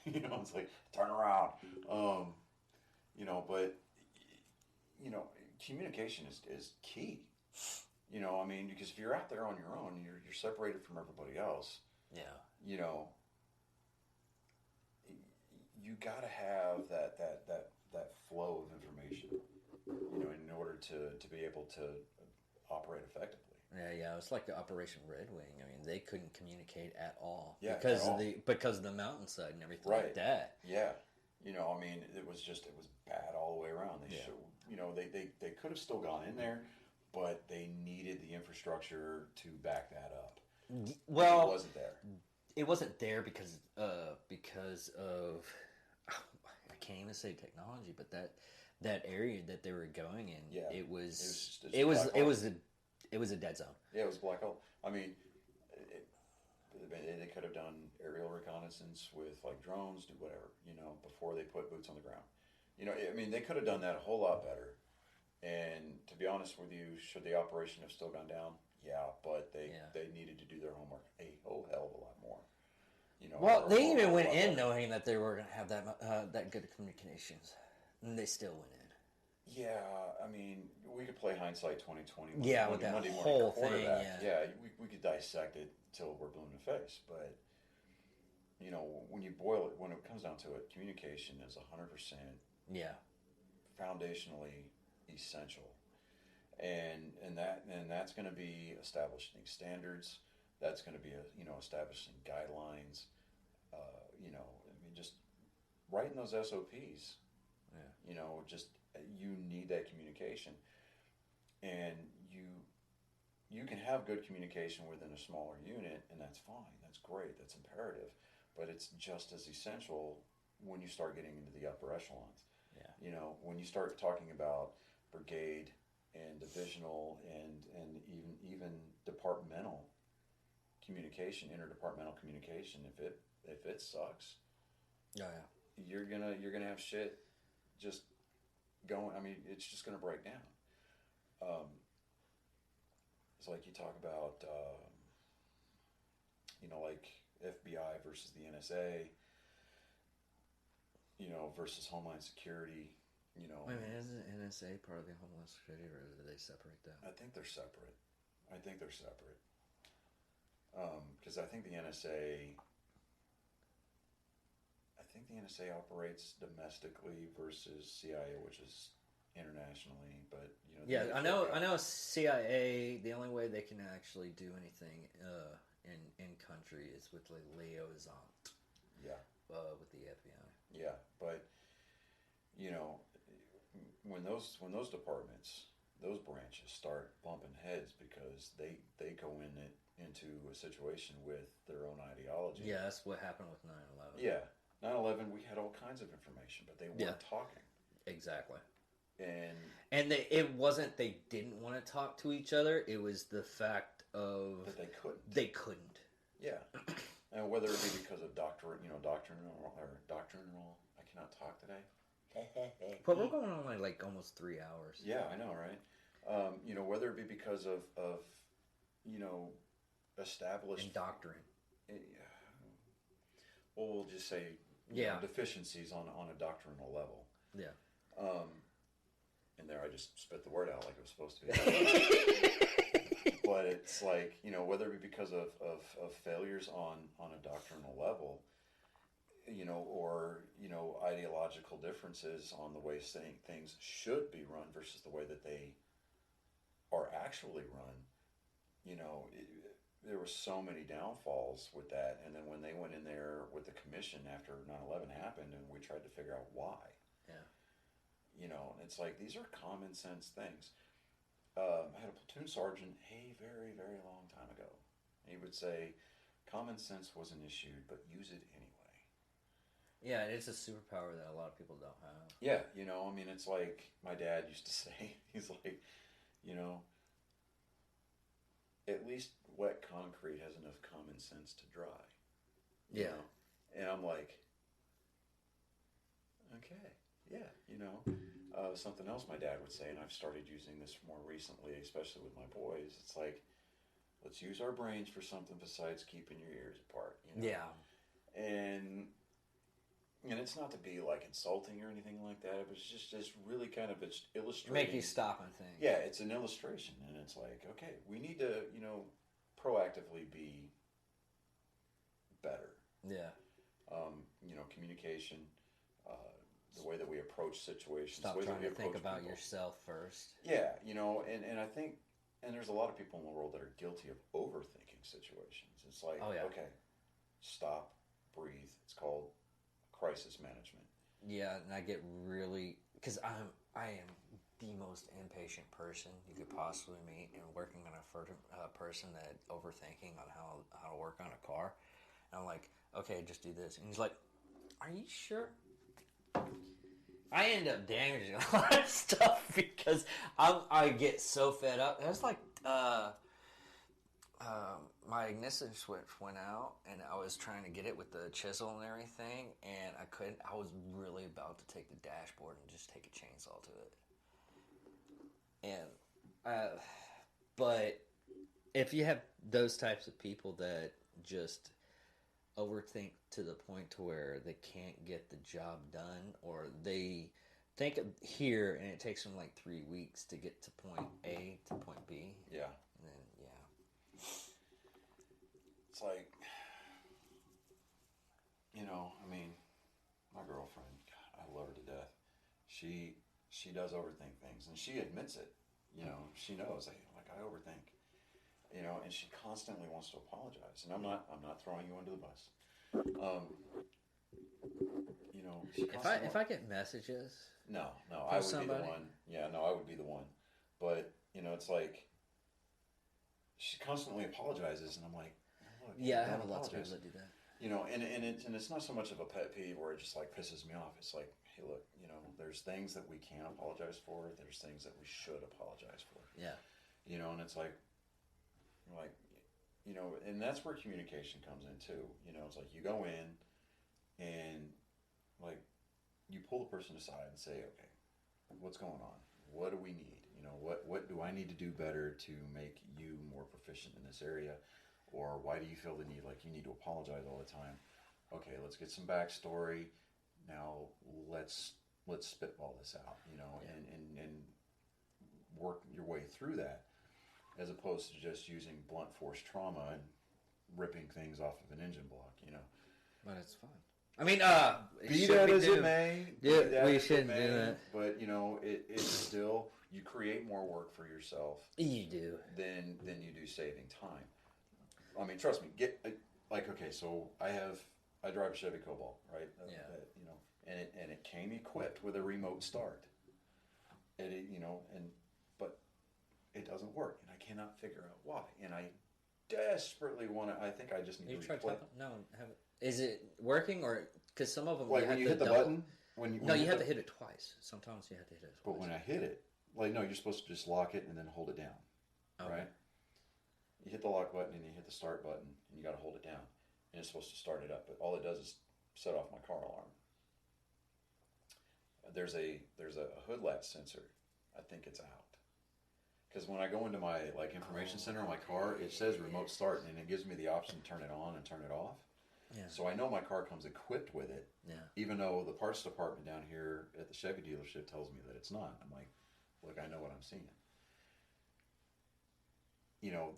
it's like turn around. But communication is key. Because if you're out there on your own, you're separated from everybody else. Yeah. You got to have that flow of information, in order to be able to operate effectively. Yeah. It's like the Operation Red Wing. I mean, they couldn't communicate at all because of the mountainside and everything like that. Yeah. It was bad all the way around. They could have still gone in there, but they needed the infrastructure to back that up. Well, it wasn't there. It wasn't there because of I can't even say technology, but that area that they were going in, it was a dead zone. Yeah, it was black hole. They could have done aerial reconnaissance with drones, do whatever, before they put boots on the ground. They could have done that a whole lot better. And to be honest with you, should the operation have still gone down? Yeah, but they needed to do their homework a whole hell of a lot more. Well, they even went in knowing that they were going to have that good communications, and they still went in. Yeah, we could play hindsight 2020. Yeah, with that whole thing. Yeah, we could dissect it till we're blue in the face. But when you boil it, when it comes down to it, communication is 100%. Yeah. Foundationally essential, and that's going to be establishing standards. That's going to be establishing guidelines. Just writing those SOPs. Yeah. You need that communication, and you can have good communication within a smaller unit, and that's fine. That's great. That's imperative, but it's just as essential when you start getting into the upper echelons. Yeah. When you start talking about brigade and divisional and even departmental communication, interdepartmental communication, if it sucks, you're gonna have shit just going. It's just gonna break down. It's like you talk about, like FBI versus the NSA, versus Homeland Security. you know. Wait a minute, isn't NSA part of the Homeland Security, or do they separate that? I think they're separate. Because I think the NSA. I think the NSA operates domestically versus CIA, which is internationally. But you know. Yeah, I know. CIA. The only way they can actually do anything in country is with a liaison. Yeah. With the FBI. Yeah, but you know, when those departments, those branches start bumping heads because they go into a situation with their own ideology. Yeah, that's what happened with 9/11. Yeah, 9/11, we had all kinds of information, but they weren't talking. Exactly. And it wasn't they didn't want to talk to each other. It was the fact of that they couldn't. They couldn't. Yeah, and whether it be because of doctrinal. I cannot talk today. But we're going on like almost 3 hours. Yeah, I know, right? You know, whether it be because of you know, established doctrine. Well, we'll just say you know, deficiencies on a doctrinal level. Yeah. And there I just spit the word out like it was supposed to be. But it's like, you know, whether it be because of failures on a doctrinal level, you know, or, you know, ideological differences on the way things should be run versus the way that they are actually run, you know, there were so many downfalls with that. And then when they went in there with the commission after 9/11 happened and we tried to figure out why. Yeah. You know, it's like, these are common sense things. I had a platoon sergeant a very, very long time ago. He would say, common sense wasn't issued, but use it anyway. Yeah, it's a superpower that a lot of people don't have. Yeah, you know, I mean, it's like my dad used to say, he's like, you know, at least wet concrete has enough common sense to dry. You know? And I'm like, okay, yeah, you know. Something else my dad would say, and I've started using this more recently, especially with my boys, it's like, let's use our brains for something besides keeping your ears apart. You know? Yeah. And it's not to be like insulting or anything like that. It was just really kind of illustrating. Make you stop and think. Yeah, it's an illustration, and it's like, okay, we need to, you know, proactively be better. Yeah. You know, communication, the way that we approach situations. Stop the way trying that we to think about people. yourself first. Yeah, you know, and I think, and there's a lot of people in the world that are guilty of overthinking situations. It's like, okay, stop, breathe. It's called crisis management. Yeah, and I get really, because I am the most impatient person you could possibly meet, and working on a person that overthinking on how to work on a car. And I'm like, okay, just do this. And he's like, are you sure? I end up damaging a lot of stuff because I get so fed up. It was like my ignition switch went out, and I was trying to get it with the chisel and everything, and I couldn't. I was really about to take the dashboard and just take a chainsaw to it. And but if you have those types of people that just overthink to the point to where they can't get the job done, or they think here and it takes them like 3 weeks to get to point A to point B. Yeah. And then, it's like, you know, I mean, my girlfriend, God, I love her to death. She does overthink things, and she admits it. You know, she knows, like I overthink. You know, and she constantly wants to apologize, and I'm not throwing you under the bus. You know, if I get messages, no, I would be the one. Yeah, no, I would be the one. But you know, it's like she constantly apologizes, and I'm like, look, yeah, I have a lot of people that do that. You know, and it's not so much of a pet peeve where it just like pisses me off. It's like, hey, look, you know, there's things that we can apologize for. There's things that we should apologize for. Yeah. You know, and it's like, you know, and that's where communication comes in too. You know, it's like you go in and like you pull the person aside and say, okay, what's going on? What do we need? You know, what do I need to do better to make you more proficient in this area? Or why do you feel the need, like you need to apologize all the time? Okay, let's get some backstory. Now let's let's spitball this out, and work your way through that, as opposed to just using blunt force trauma and ripping things off of an engine block, But it's fun. I mean, be that as it may. Yeah, we shouldn't do that. But it's still, you create more work for yourself. You do. Than you do saving time. I mean, trust me. Okay, so I drive a Chevy Cobalt, right? And it came equipped with a remote start. But it doesn't work, and I cannot figure out why. And I desperately want to. I think I just need to replace. No, is it working, or because some of them like when you hit the button? You have to hit it twice. Sometimes you have to hit it twice. But when I hit it, no, you're supposed to just lock it and then hold it down, right? You hit the lock button and you hit the start button, and you got to hold it down, and it's supposed to start it up. But all it does is set off my car alarm. There's a hood latch sensor. I think it's out. Because when I go into my information center on my car, it says remote start, and it gives me the option to turn it on and turn it off. Yeah. So I know my car comes equipped with it. Yeah. Even though the parts department down here at the Chevy dealership tells me that it's not. I'm like, look, I know what I'm seeing.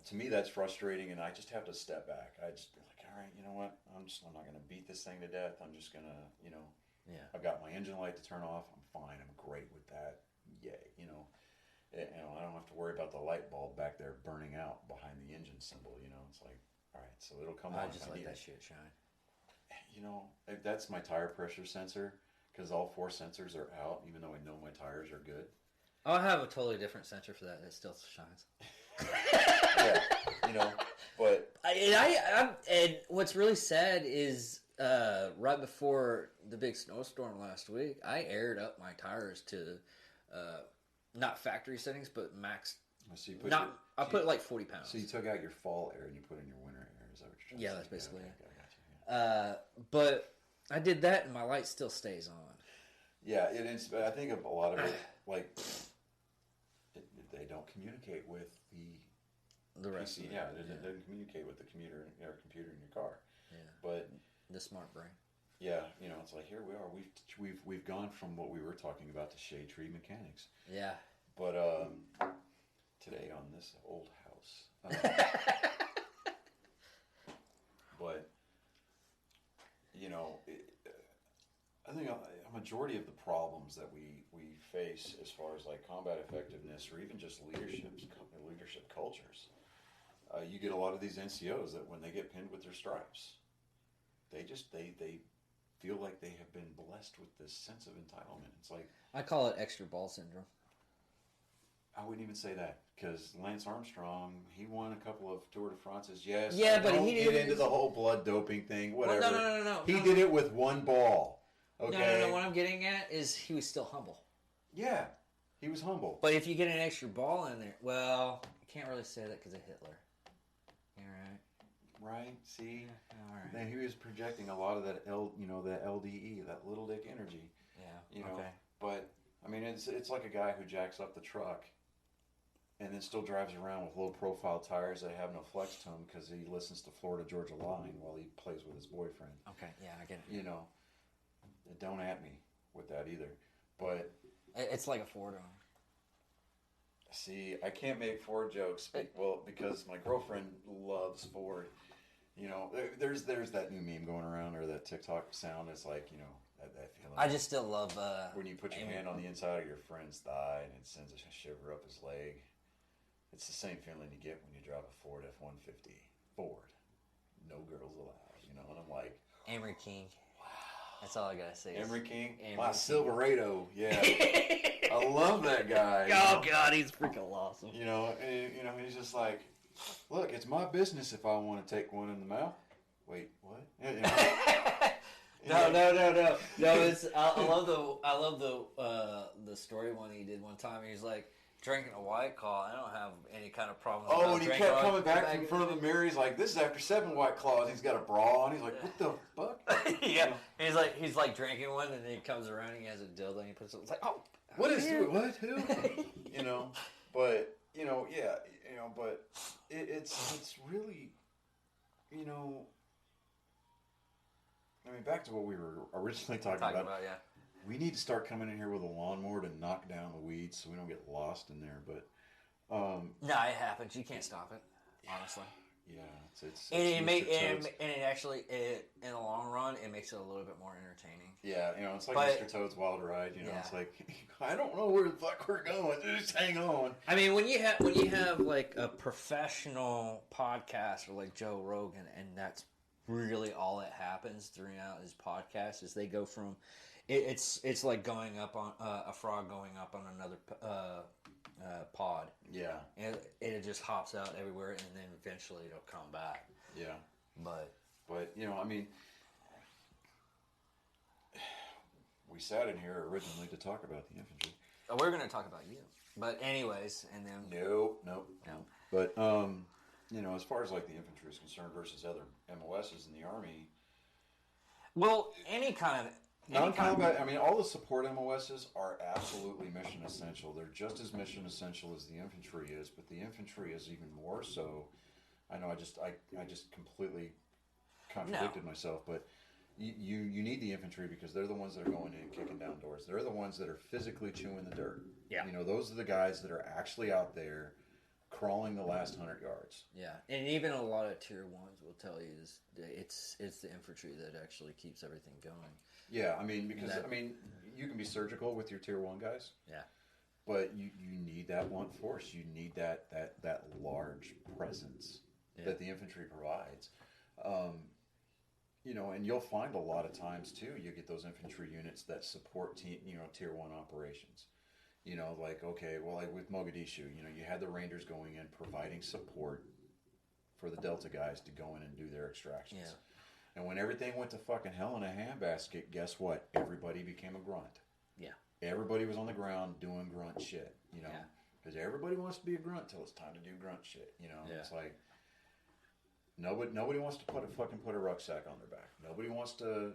To me that's frustrating, and I just have to step back. I just be like, all right, you know what? I'm not going to beat this thing to death. I'm just going to, I've got my engine light to turn off. I'm fine. I'm great with that. Yay, I don't have to worry about the light bulb back there burning out behind the engine symbol. It's like, all right, so it'll come on. I just let that shit shine. That's my tire pressure sensor, because all 4 sensors are out, even though I know my tires are good. I'll have a totally different sensor for that. It still shines. Yeah, but and what's really sad is right before the big snowstorm last week, I aired up my tires to not factory settings, but max. So I put like 40 pounds. So you took out your fall air and you put in your winter air. Is that what you're trying to say? Yeah, that's basically it. I got you. Yeah. But I did that, and my light still stays on. Yeah, I think of a lot of it, they don't communicate with the rest. PC. Of it. Yeah, it doesn't communicate with the computer in your car. Yeah, but the smart brain. Yeah, it's like, here we are. We've gone from what we were talking about to shade tree mechanics. Yeah. But today on this old house, but I think a majority of the problems that we face as far as combat effectiveness, or even just leadership cultures, you get a lot of these NCOs that when they get pinned with their stripes, they feel like they have been blessed with this sense of entitlement. It's like, I call it extra ball syndrome. I wouldn't even say that, because Lance Armstrong, he won a couple of Tour de France's. Yes, yeah, but he didn't get into the whole blood doping thing. Whatever. Well, no. He did it with one ball. Okay. No. What I'm getting at is he was still humble. Yeah, he was humble. But if you get an extra ball in there, well, you can't really say that because of Hitler. You're right. Right. See. All right. Then he was projecting a lot of that that LDE, that little dick energy. Yeah. Okay. But I mean, it's like a guy who jacks up the truck and then still drives around with low-profile tires that have no flex to them because he listens to Florida Georgia Line while he plays with his boyfriend. Okay, yeah, I get it. Don't at me with that either. But it's like a Ford owner. See, I can't make Ford jokes, because my girlfriend loves Ford. There's that new meme going around, or that TikTok sound. It's like, that feeling. I just still love when you put your hand on the inside of your friend's thigh and it sends a shiver up his leg. It's the same feeling you get when you drive a Ford F-150. Ford, no girls allowed. And I'm like, Emery King. Wow, that's all I gotta say. Emery King, my Silverado. Yeah, I love that guy. Oh God, he's freaking awesome. And he's just like, look, it's my business if I want to take one in the mouth. Wait, what? No. I love the story one he did one time. He's like drinking a White Claw. I don't have any kind of problem. Oh, and he kept coming back in front of the mirror. He's like, "This is after 7 White Claws." He's got a bra on. He's like, "What the fuck?" Yeah. And he's like drinking one, and then he comes around and he has a dildo and he puts it. It's like, oh, what is it? What? Who? But yeah, but it's really, I mean, back to what we were originally talking about. Yeah. We need to start coming in here with a lawnmower to knock down the weeds so we don't get lost in there. But no, it happens. You can't stop it, honestly. Yeah, it's And Mr. it actually in the long run it makes it a little bit more entertaining. Yeah, it's like Mr. Toad's Wild Ride. Yeah. It's like I don't know where the fuck we're going. Just hang on. I mean, when you have like a professional podcaster like Joe Rogan, and that's really all that happens throughout his podcast is they go from it's like going up on a frog going up on another pod. Yeah. And it just hops out everywhere, and then eventually it'll come back. Yeah. But I mean, we sat in here originally to talk about the infantry. Oh, we're going to talk about you. But anyways, and then No. But as far as like the infantry is concerned versus other MOSs in the Army. Well, any kind of non-combat. I mean, all the support MOSs are absolutely mission essential. They're just as mission essential as the infantry is, but the infantry is even more so. I know I just completely contradicted myself, but you need the infantry because they're the ones that are going in and kicking down doors. They're the ones that are physically chewing the dirt. Yeah. Those are the guys that are actually out there crawling the last 100 yards. Yeah, and even a lot of tier ones will tell you is it's the infantry that actually keeps everything going. Yeah, I mean, because you can be surgical with your tier 1 guys. Yeah. But you need that blunt force. You need that large presence that the infantry provides. And you'll find a lot of times too, you get those infantry units that support tier 1 operations. Like with Mogadishu, you had the Rangers going in providing support for the Delta guys to go in and do their extractions. Yeah. And when everything went to fucking hell in a handbasket, guess what? Everybody became a grunt. Yeah. Everybody was on the ground doing grunt shit, because everybody wants to be a grunt till it's time to do grunt shit. It's like nobody wants to put a rucksack on their back. Nobody wants to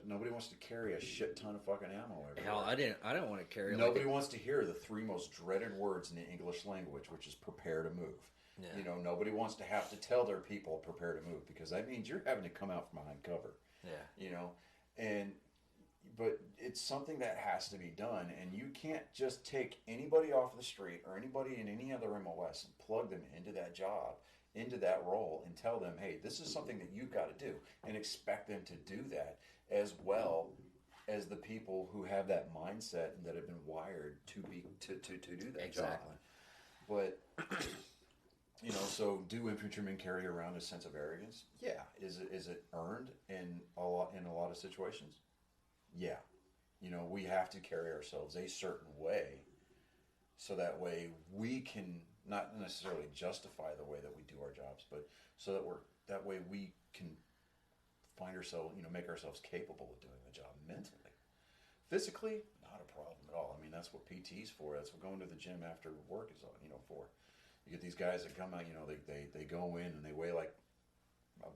carry a shit ton of fucking ammo everywhere. Hell, I don't want to carry. Nobody wants to hear the 3 most dreaded words in the English language, which is prepare to move. Yeah. Nobody wants to have to tell their people prepare to move because that means you're having to come out from behind cover. Yeah. But it's something that has to be done, and you can't just take anybody off the street or anybody in any other MOS and plug them into that job, into that role, and tell them, hey, this is something that you've got to do, and expect them to do that as well as the people who have that mindset and that have been wired to do that job. But so do infantrymen carry around a sense of arrogance? Yeah. Is it earned in a lot of situations? Yeah. We have to carry ourselves a certain way so that way we can not necessarily justify the way that we do our jobs, but so that way we can find ourselves, make ourselves capable of doing the job mentally. Physically, not a problem at all. I mean, that's what PT's for. That's what going to the gym after work is, for. You get these guys that come out, they go in and they weigh like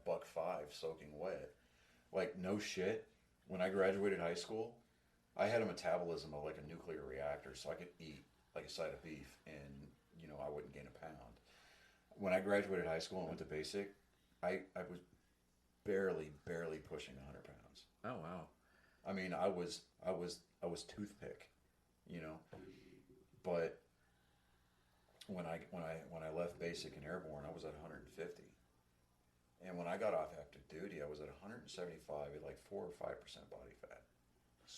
$105 soaking wet. Like, no shit. When I graduated high school, I had a metabolism of like a nuclear reactor, so I could eat like a side of beef and, I wouldn't gain a pound. When I graduated high school and went to basic, I was barely pushing 100 pounds. Oh, wow. I mean, I was toothpick, but when I left basic and airborne, I was at 150. And when I got off active duty, I was at 175 at like 4 or 5% body fat.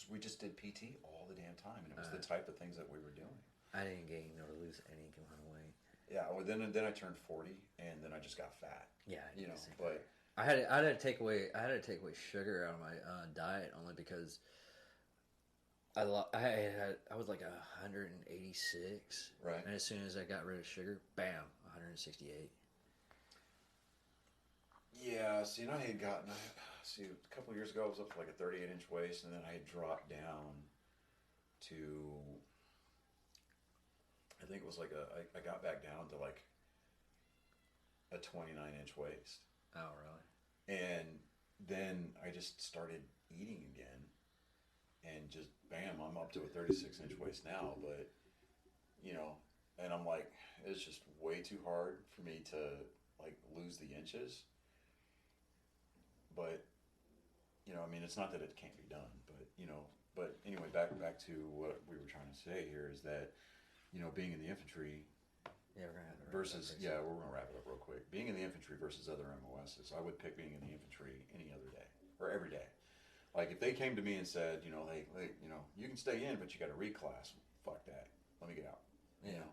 We just did PT all the damn time, and it was the type of things that we were doing. I didn't gain or lose any amount of weight. Yeah, well, then I turned 40, and then I just got fat. Yeah, but I had to take away sugar out of my diet only because I was like 186. Right. And as soon as I got rid of sugar, bam, 168. Yeah, I had gotten, a couple of years ago, I was up to like a 38-inch waist, and then I had dropped down to, I think it was like I got back down to like a 29-inch waist. Oh, really? And then I just started eating again, and just, bam, I'm up to a 36-inch waist now, but, and I'm like, it's just way too hard for me to, like, lose the inches. But, I mean, it's not that it can't be done, but, but anyway, back to what we were trying to say here is that, being in the infantry. Yeah, we're gonna have we're gonna wrap it up real quick. Being in the infantry versus other MOSs, I would pick being in the infantry any other day or every day. Like if they came to me and said, you can stay in, but you got to reclass. Fuck that. Let me get out. Yeah.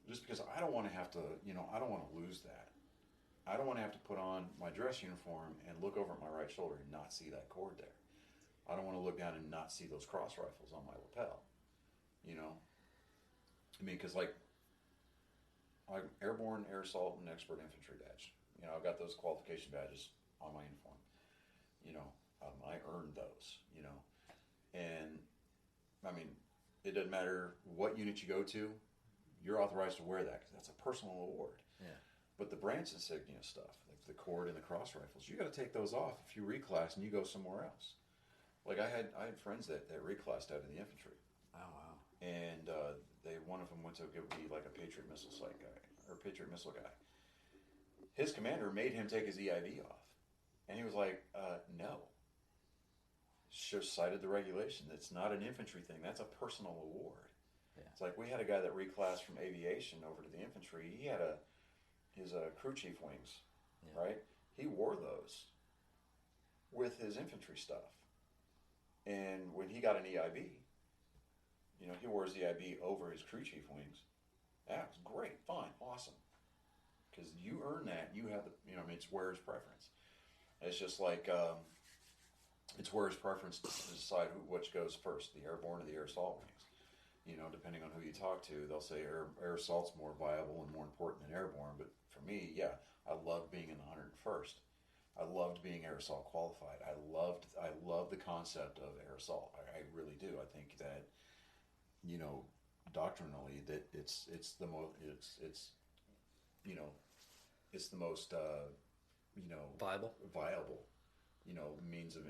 Just because I don't want to have to, I don't want to lose that. I don't want to have to put on my dress uniform and look over at my right shoulder and not see that cord there. I don't want to look down and not see those cross rifles on my lapel. Because I'm airborne, air assault, and expert infantry badge. I've got those qualification badges on my uniform. I earned those. And I mean, it doesn't matter what unit you go to, you're authorized to wear that because that's a personal award. Yeah. But the branch insignia stuff, like the cord and the cross rifles, you got to take those off if you reclass and you go somewhere else. Like I had friends that reclassed out of the infantry. Oh wow! And one of them went to be like a Patriot missile site guy or Patriot missile guy. His commander made him take his EIV off, and he was like, "No." Just cited the regulation. It's not an infantry thing. That's a personal award. Yeah. It's like we had a guy that reclassed from aviation over to the infantry. He had his crew chief wings, right? He wore those with his infantry stuff. And when he got an EIB, he wore his EIB over his crew chief wings. That was great, fine, awesome. Because you earn that. You have it's wearer's preference. It's just like it's wearer's preference to decide which goes first, the airborne or the air assault wings. Depending on who you talk to, they'll say air assault's more viable and more important than airborne. But for me, yeah, I loved being in the 101st. I loved being air assault qualified. I loved the concept of air assault. I really do. I think that, doctrinally, that it's the most viable means of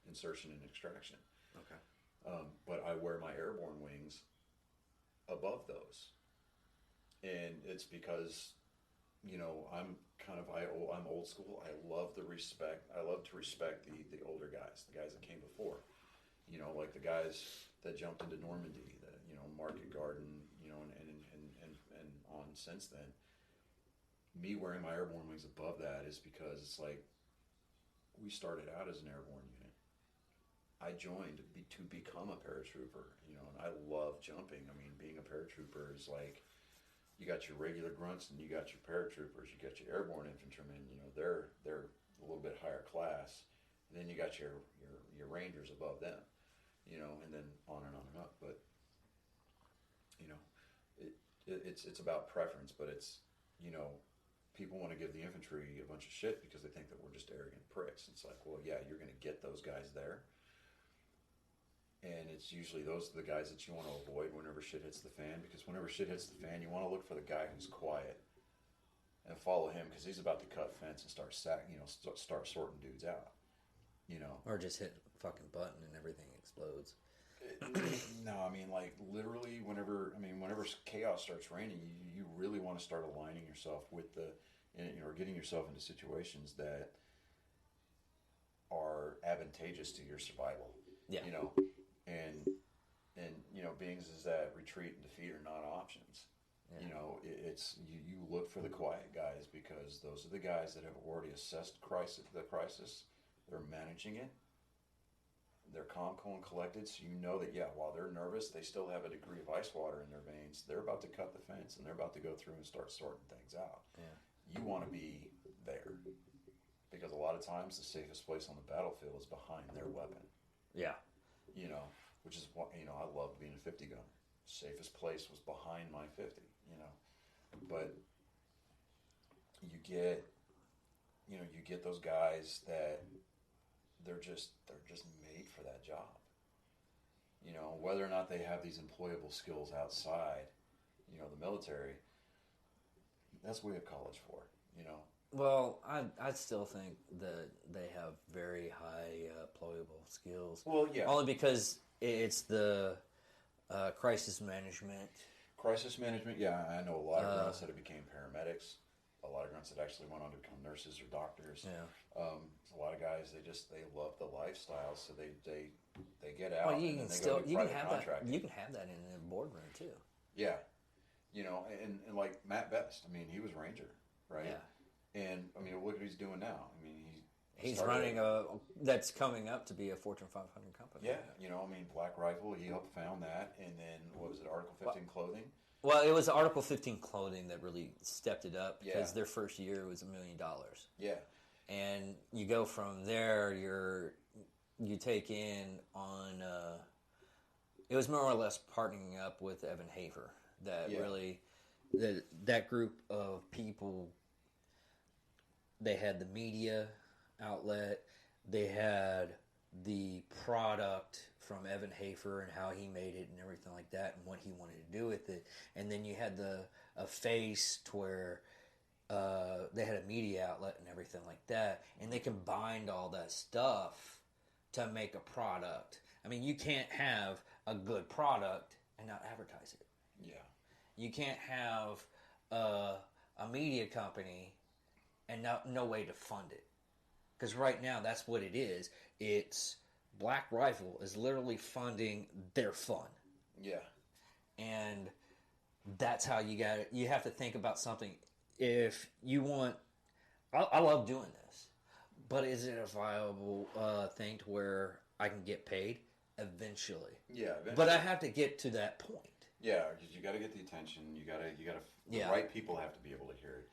insertion and extraction. Okay. But I wear my airborne wings above those, and it's because I'm old school. I love the respect. I love to respect the older guys, the guys that came before. Like the guys that jumped into Normandy, the Market Garden, and on since then. Me wearing my airborne wings above that is because it's like we started out as an airborne unit. I joined to become a paratrooper, and I love jumping. I mean, being a paratrooper is like you got your regular grunts and you got your paratroopers, you got your airborne infantrymen. They're a little bit higher class, and then you got your rangers above them, and then on and on and up. But it's about preference, but it's people want to give the infantry a bunch of shit because they think that we're just arrogant pricks. It's like, well, yeah, you're going to get those guys there. And it's usually those are the guys that you want to avoid whenever shit hits the fan, because whenever shit hits the fan, you want to look for the guy who's quiet and follow him because he's about to cut fence and start sorting dudes out. Or just hit a fucking button and everything explodes. No, I mean, like literally, whenever chaos starts reigning, you really want to start aligning yourself with or getting yourself into situations that are advantageous to your survival. Yeah. And beings is that retreat and defeat are not options. Yeah. It's you look for the quiet guys because those are the guys that have already assessed the crisis. They're managing it. They're calm, cool, and collected, so that, while they're nervous, they still have a degree of ice water in their veins. They're about to cut the fence, and they're about to go through and start sorting things out. Yeah. You want to be there, because a lot of times the safest place on the battlefield is behind their weapon. Yeah. Which is what, I loved being a 50 gun. Safest place was behind my 50, But you get those guys that they're just made for that job. Whether or not they have these employable skills outside, the military, that's what we have college for, Well, I still think that they have very high employable skills. Well, yeah. Only because it's the crisis management. Crisis management, yeah. I know a lot of girls that have became paramedics. a lot of grunts that actually went on to become nurses or doctors. Yeah. A lot of guys, they love the lifestyle, so they get out. Well, you and can then they still go do you can private have contracting. that. You can have that in the boardroom too. Yeah, and like Matt Best, I mean, he was Ranger, right? Yeah. And I mean, look what he's doing now. I mean, he's running that's coming up to be a Fortune 500 company. Yeah, I mean, Black Rifle, he helped found that, and then what was it, Article 15 Clothing? Well, it was Article 15 Clothing that really stepped it up because their first year was $1 million. Yeah. And you go from there, you take in on, it was more or less partnering up with Evan Hafer that really, that group of people, they had the media outlet, they had the product from Evan Hafer and how he made it and everything like that and what he wanted to do with it. And then you had a face to where they had a media outlet and everything like that. And they combined all that stuff to make a product. I mean, you can't have a good product and not advertise it. Yeah. You can't have a media company and no way to fund it. Because right now, that's what it is. It's Black Rifle is literally funding their fun. Yeah. And that's how you got it. You have to think about something. If you want, I love doing this, but is it a viable thing to where I can get paid? Eventually. Yeah. Eventually. But I have to get to that point. Yeah, because you got to get the attention. You got to. The right people have to be able to hear it.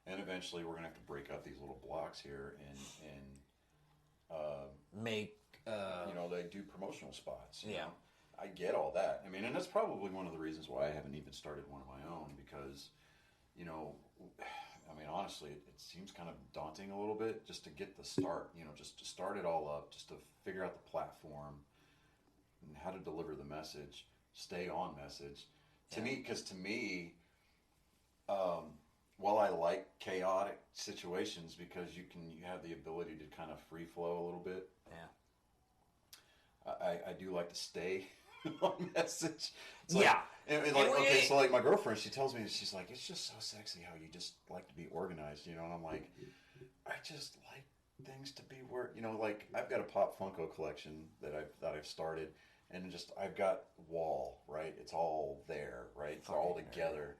And eventually, we're gonna have to break up these little blocks here and make. They do promotional spots. You Yeah. know? I get all that. I mean, and that's probably one of the reasons why I haven't even started one of my own because, I mean, honestly, it seems kind of daunting a little bit just to get the start. Just to start it all up, just to figure out the platform and how to deliver the message, stay on message. To me. While I like chaotic situations because you have the ability to kind of free flow a little bit. Yeah. I do like to stay on message. So like my girlfriend, she tells me, she's like, it's just so sexy how you just like to be organized, and I'm like, I just like things to be like I've got a Pop Funko collection that I've started, and I've got wall, right? It's all there, right? It's all together,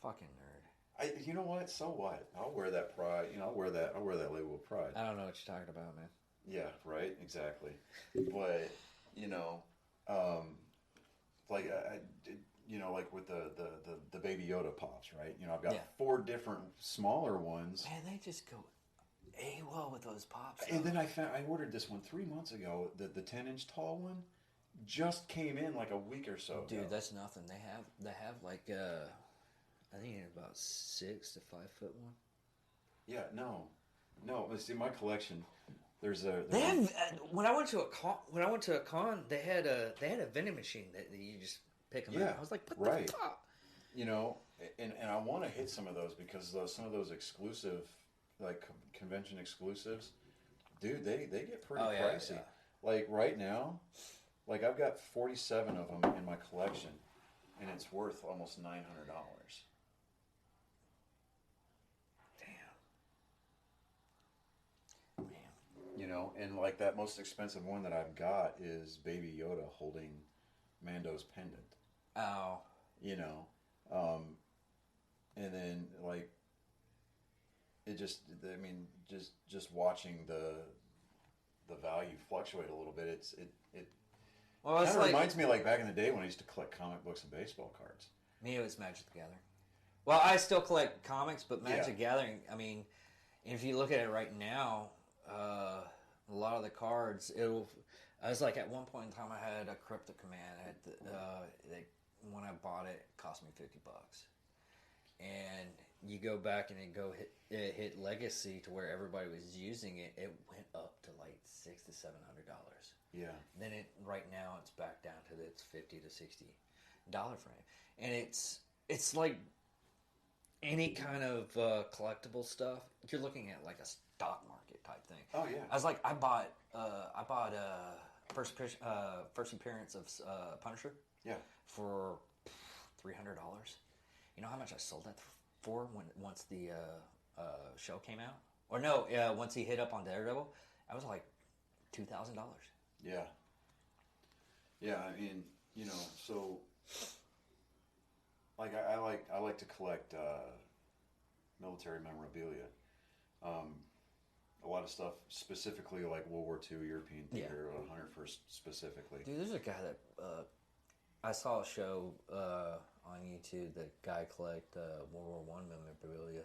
Fucking nerd. You know what? So what? I'll wear that pride. I'll wear that label with pride. I don't know what you're talking about, man. Yeah, right. Exactly. But like with the Baby Yoda pops, right? I've got 4 different smaller ones. Man, they just go AWOL with those pops. And then I ordered this one 3 months ago. The 10-inch tall one just came in like a week or so. Dude, ago. that's nothing. They have like I think about 6 to 5 foot one. Yeah, no. See, my collection. They have when I went to a con, they had a vending machine that you just pick them out. I was like, what the fuck? And I want to hit some of those because some of those exclusive, like convention exclusives, dude, they get pretty pricey. Yeah. Like right now, like I've got 47 of them in my collection, and it's worth almost $900. And like that most expensive one that I've got is Baby Yoda holding Mando's pendant. Oh. And then like it just watching the value fluctuate a little bit. It kind of reminds me like back in the day when I used to collect comic books and baseball cards. Me, it was Magic the Gathering. Well, I still collect comics, but Magic the Gathering, I mean, if you look at it right now, a lot of the cards, I was like, at one point in time, I had a Crypto Command. When I bought it, it cost me $50. And you go back and it hit Legacy to where everybody was using it. It went up to like $600 to $700. Yeah. Then right now it's back down to its $50 to $60 frame, and it's like any kind of collectible stuff. You're looking at like a stock market type thing. Oh yeah. I was like, I bought first appearance of Punisher. Yeah. For $300. You know how much I sold that for once the show came out, or no, once he hit up on Daredevil, I was like $2,000. Yeah. Yeah, I mean, so like I like to collect military memorabilia. A lot of stuff, specifically like World War II, European theater, 101st specifically. Dude, there's a guy that I saw a show on YouTube. The guy collect World War One memorabilia.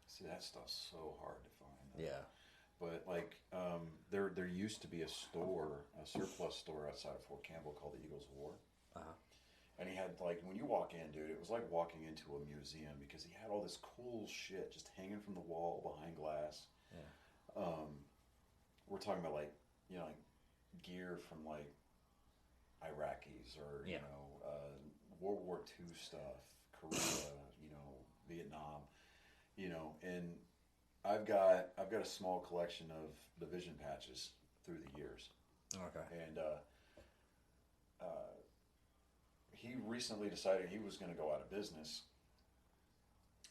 See, that stuff's so hard to find. Yeah. But like, there used to be a store, a surplus store outside of Fort Campbell called the Eagles of War. Uh-huh. And he had like, when you walk in, dude, it was like walking into a museum because he had all this cool shit just hanging from the wall behind glass. Yeah. We're talking about like, like gear from like Iraqis or World War II stuff, Korea, Vietnam, and I've got a small collection of division patches through the years. Okay. And he recently decided he was going to go out of business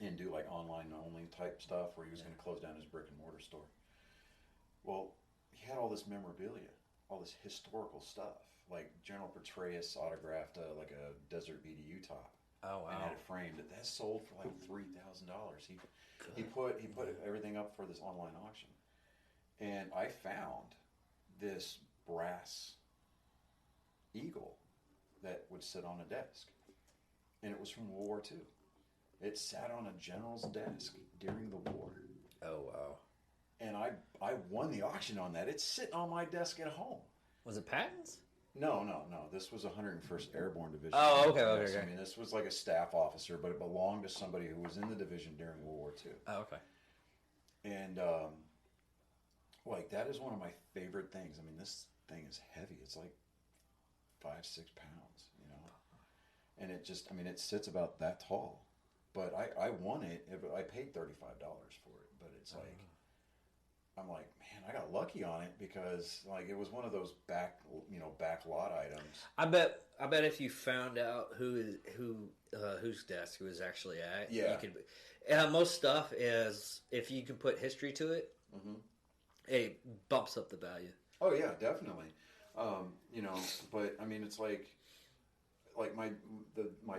and do like online only type stuff where he was going to close down his brick and mortar store. Well, he had all this memorabilia, all this historical stuff, like General Petraeus autographed like a Desert BDU top. Oh wow! And had it framed. That sold for like $3,000. He put everything up for this online auction, and I found this brass eagle that would sit on a desk, and it was from World War II. It sat on a general's desk during the war. Oh wow! And I won the auction on that. It's sitting on my desk at home. Was it Patton's? No. This was 101st Airborne Division. Oh, okay. I mean, this was like a staff officer, but it belonged to somebody who was in the division during World War II. Oh, okay. And like that is one of my favorite things. I mean, this thing is heavy. It's like 5-6 pounds, and it just, I mean, it sits about that tall. But I won it. I paid $35 for it. But it's like, I'm like, man, I got lucky on it because like it was one of those back lot items. I bet if you found out whose desk it was actually at, yeah, you could. Most stuff is if you can put history to it, it bumps up the value. Oh yeah, definitely. But I mean, it's like my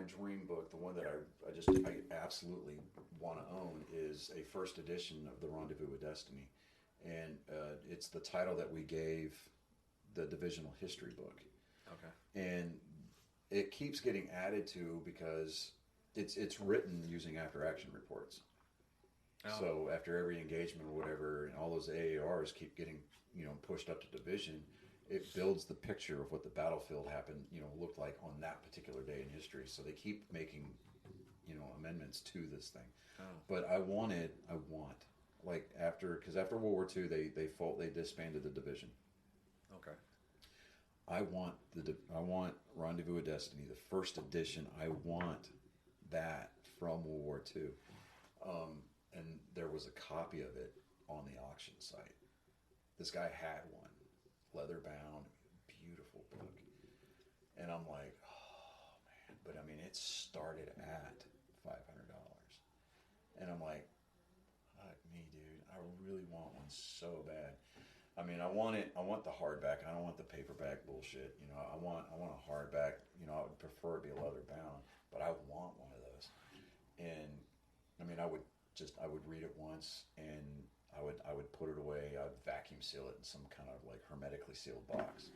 dream book, the one that I absolutely want to own is a first edition of the Rendezvous with Destiny, and it's the title that we gave the divisional history book. Okay. And it keeps getting added to because it's written using after action reports. Oh. So after every engagement or whatever, and all those AARs keep getting pushed up to division. It builds the picture of what the battlefield looked like on that particular day in history. So they keep making, amendments to this thing. Oh. But because after World War II, they disbanded the division. Okay. I want Rendezvous with Destiny, the first edition. I want that from World War II. And there was a copy of it on the auction site. This guy had one. Leather bound, beautiful book. And I'm like, oh man. But I mean, it started at $500. And I'm like, fuck me, dude. I really want one so bad. I mean, I want the hardback. I don't want the paperback bullshit. I want a hardback. I would prefer it be leather bound, but I want one of those. And I mean, I would read it once and I would put it away. I'd vacuum seal it in some kind of like hermetically sealed box,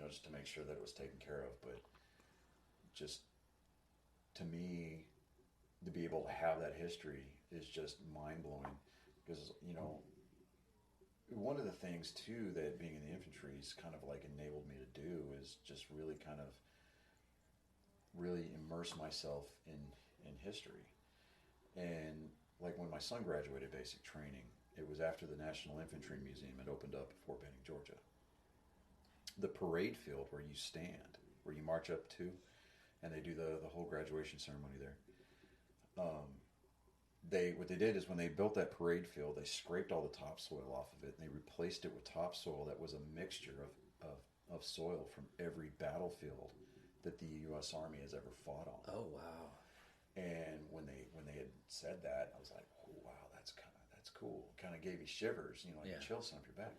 just to make sure that it was taken care of. But just to me, to be able to have that history is just mind blowing because one of the things too that being in the infantry has kind of like enabled me to do is just really kind of really immerse myself in history. And like when my son graduated basic training, it was after the National Infantry Museum had opened up at Fort Benning, Georgia. The parade field where you stand, where you march up to, and they do the whole graduation ceremony there. What they did is when they built that parade field, they scraped all the topsoil off of it, and they replaced it with topsoil that was a mixture of soil from every battlefield that the U.S. Army has ever fought on. Oh wow! And when they had said that, I was like, oh, wow, that's cool. Kind of gave you shivers, like chills up your back.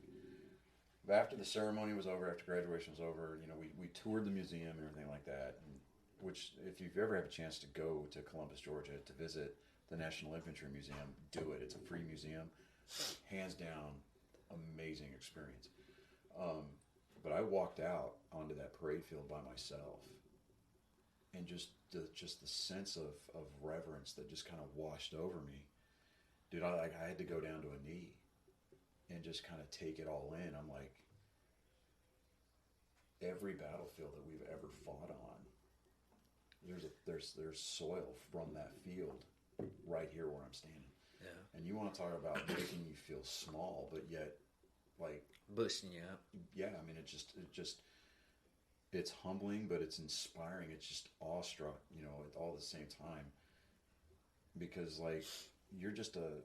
But after the ceremony was over, after graduation was over, we toured the museum and everything like that. And which, if you've ever had a chance to go to Columbus, Georgia, to visit the National Infantry Museum, do it. It's a free museum, hands down, amazing experience. But I walked out onto that parade field by myself, and just the sense of reverence that just kind of washed over me, dude. I had to go down to a knee and just kind of take it all in. I'm like, every battlefield that we've ever fought on, there's soil from that field right here where I'm standing. Yeah. And you want to talk about making you feel small, but yet like boosting you up. Yeah, I mean, it's humbling, but it's inspiring. It's just awestruck, at all at the same time, because like you're just a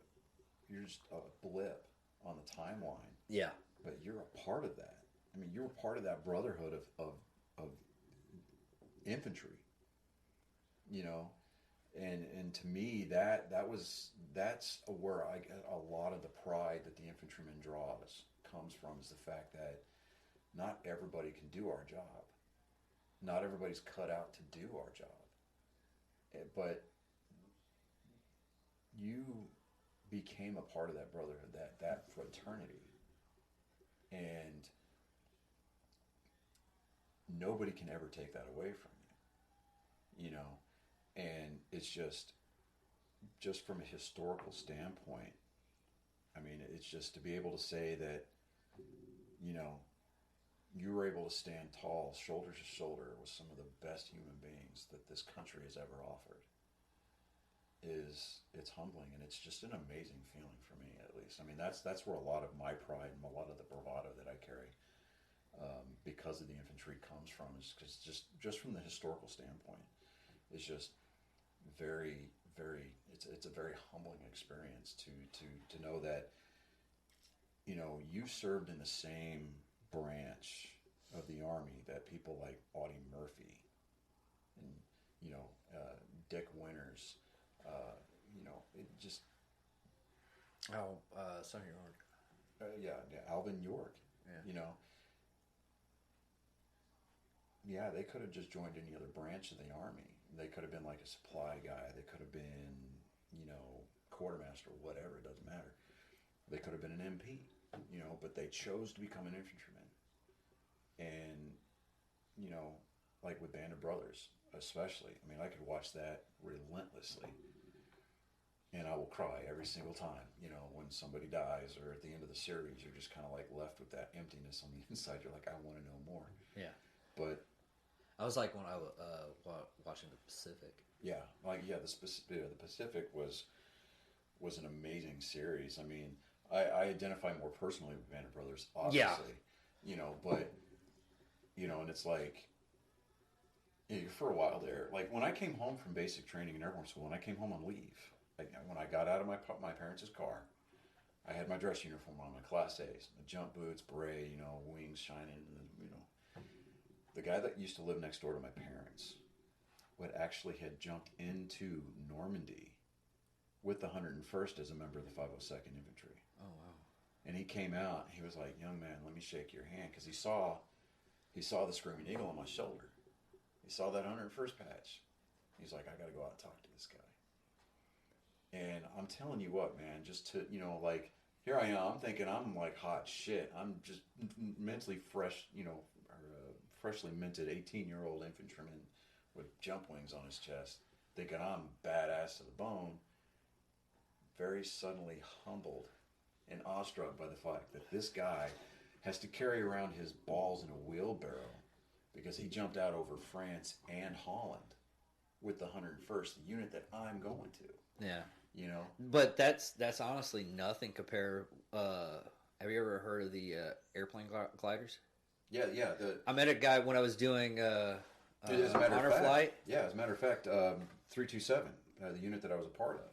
blip on the timeline. Yeah. But you're a part of that. I mean, you're a part of that brotherhood of infantry. And to me that's where I get a lot of the pride that the infantryman comes from, is the fact that not everybody can do our job. Not everybody's cut out to do our job. But you became a part of that brotherhood, that fraternity. And nobody can ever take that away from you. And it's just from a historical standpoint, I mean, it's just to be able to say that, you were able to stand tall, shoulder to shoulder with some of the best human beings that this country has ever offered. It's humbling, and it's just an amazing feeling for me, at least. I mean, that's where a lot of my pride and a lot of the bravado that I carry, because of the infantry, comes from. Is because just from the historical standpoint, it's just very, very. It's a very humbling experience to know that, you served in the same branch of the Army that people like Audie Murphy and Dick Winters, it just Sonny York, Alvin York, they could have just joined any other branch of the Army. They could have been like a supply guy. They could have been quartermaster, whatever. It doesn't matter. They could have been an MP, but they chose to become an infantryman. And, like with Band of Brothers, especially, I mean, I could watch that relentlessly, and I will cry every single time, when somebody dies, or at the end of the series, you're just kind of like left with that emptiness on the inside. You're like, I want to know more. Yeah. But I was like when I was watching the Pacific. Yeah, the Pacific was an amazing series. I mean, I identify more personally with Band of Brothers, obviously. Yeah. But and it's like, for a while there, like when I came home from basic training in airborne school, and I came home on leave, like when I got out of my parents' car, I had my dress uniform on, my Class A's, the jump boots, beret, wings shining, and the guy that used to live next door to my parents, actually had jumped into Normandy with the 101st as a member of the 502nd Infantry. Oh, wow. And he came out, he was like, young man, let me shake your hand, because he saw the Screaming Eagle on my shoulder. He saw that 101st patch. He's like, I got to go out and talk to this guy. And I'm telling you what, man, just to, like, here I am, I'm thinking I'm like hot shit. I'm just mentally fresh, freshly minted 18-year-old infantryman with jump wings on his chest, thinking I'm badass to the bone, very suddenly humbled and awestruck by the fact that this guy has to carry around his balls in a wheelbarrow because he jumped out over France and Holland with the 101st, the unit that I'm going to. Yeah. But that's honestly nothing compared. Have you ever heard of the airplane gliders? Yeah. I met a guy when I was doing honor flight. Yeah, as a matter of fact, 327, the unit that I was a part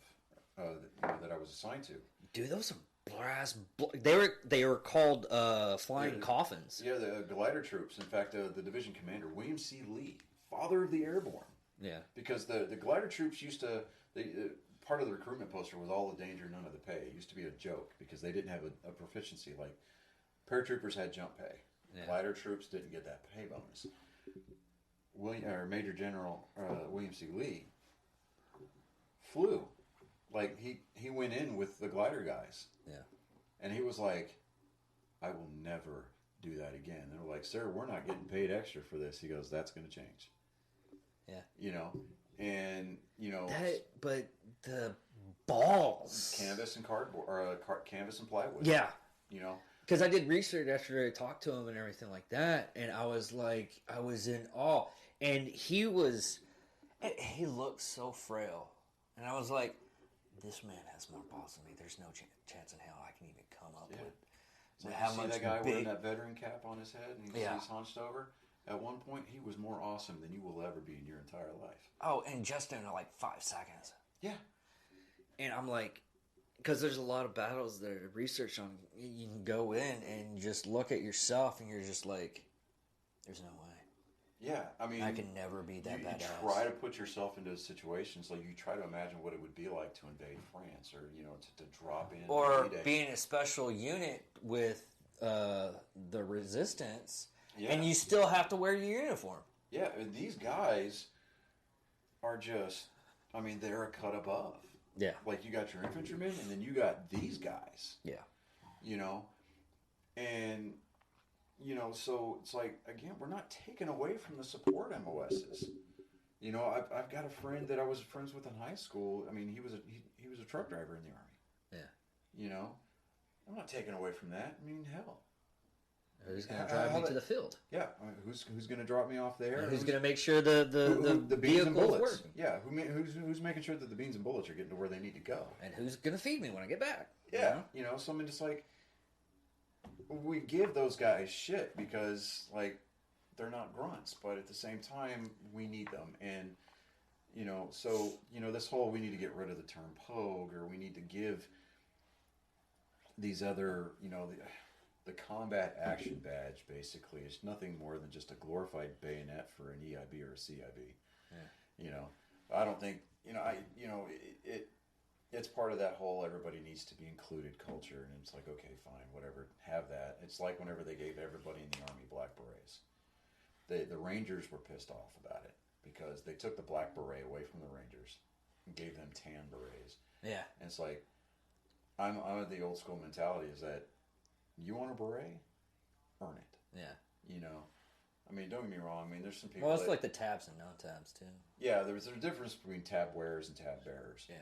of, that I was assigned to. Dude, those are brass. They were called flying coffins. Yeah, the glider troops. In fact, the division commander, William C. Lee, father of the airborne. Yeah. Because the glider troops used to, part of the recruitment poster was all the danger, none of the pay. It used to be a joke because they didn't have a proficiency. Like, paratroopers had jump pay. Yeah. Glider troops didn't get that pay bonus. Major General William C. Lee flew. Like, he went in with the glider guys. Yeah. And he was like, I will never do that again. They were like, sir, we're not getting paid extra for this. He goes, that's going to change. Yeah. You know, and, you know. But the balls. Canvas and cardboard, or canvas and plywood. Yeah. You know. Because I did research after I talked to him and everything like that. And I was in awe. And he looked so frail. And I was like, this man has more balls than me. There's no chance in hell I can even come up with like how much that guy wearing that veteran cap on his head and he's hunched over? At one point, he was more awesome than you will ever be in your entire life. Oh, and just in like 5 seconds. Yeah. And I'm like, because there's a lot of battles that are research on. You can go in and just look at yourself and you're just like, there's no way. Yeah, I mean, I can never be that badass. You try to put yourself into situations, like you try to imagine what it would be like to invade France, or to drop in, or be in a special unit with the resistance, and you still have to wear your uniform. Yeah, and these guys are just, I mean, they're a cut above. Yeah, like you got your infantrymen, and then you got these guys. Yeah, and. So it's like, again, we're not taking away from the support MOSs. I've got a friend that I was friends with in high school. I mean, he was a truck driver in the Army. Yeah. I'm not taking away from that. I mean, hell. Who's going to drive me to the field? Yeah. I mean, who's going to drop me off there? And who's going to make sure the beans and bullets working? Yeah. Who's making sure that the beans and bullets are getting to where they need to go? And who's going to feed me when I get back? Yeah. So I'm just like, we give those guys shit because, like, they're not grunts, but at the same time, we need them. And, this whole, we need to get rid of the term pogue, or we need to give these other, the combat action badge, basically, is nothing more than just a glorified bayonet for an EIB or a CIB. Yeah. I don't think, it's part of that whole everybody needs to be included culture, and it's like, okay, fine, whatever, have that. It's like whenever they gave everybody in the Army black berets. The Rangers were pissed off about it because they took the black beret away from the Rangers and gave them tan berets. Yeah. And it's like, I'm of the old school mentality is that you want a beret? Earn it. Yeah. I mean, don't get me wrong. I mean, there's some people. Well, it's like the tabs and non-tabs too. Yeah, there's a difference between tab wearers and tab bearers. Yeah.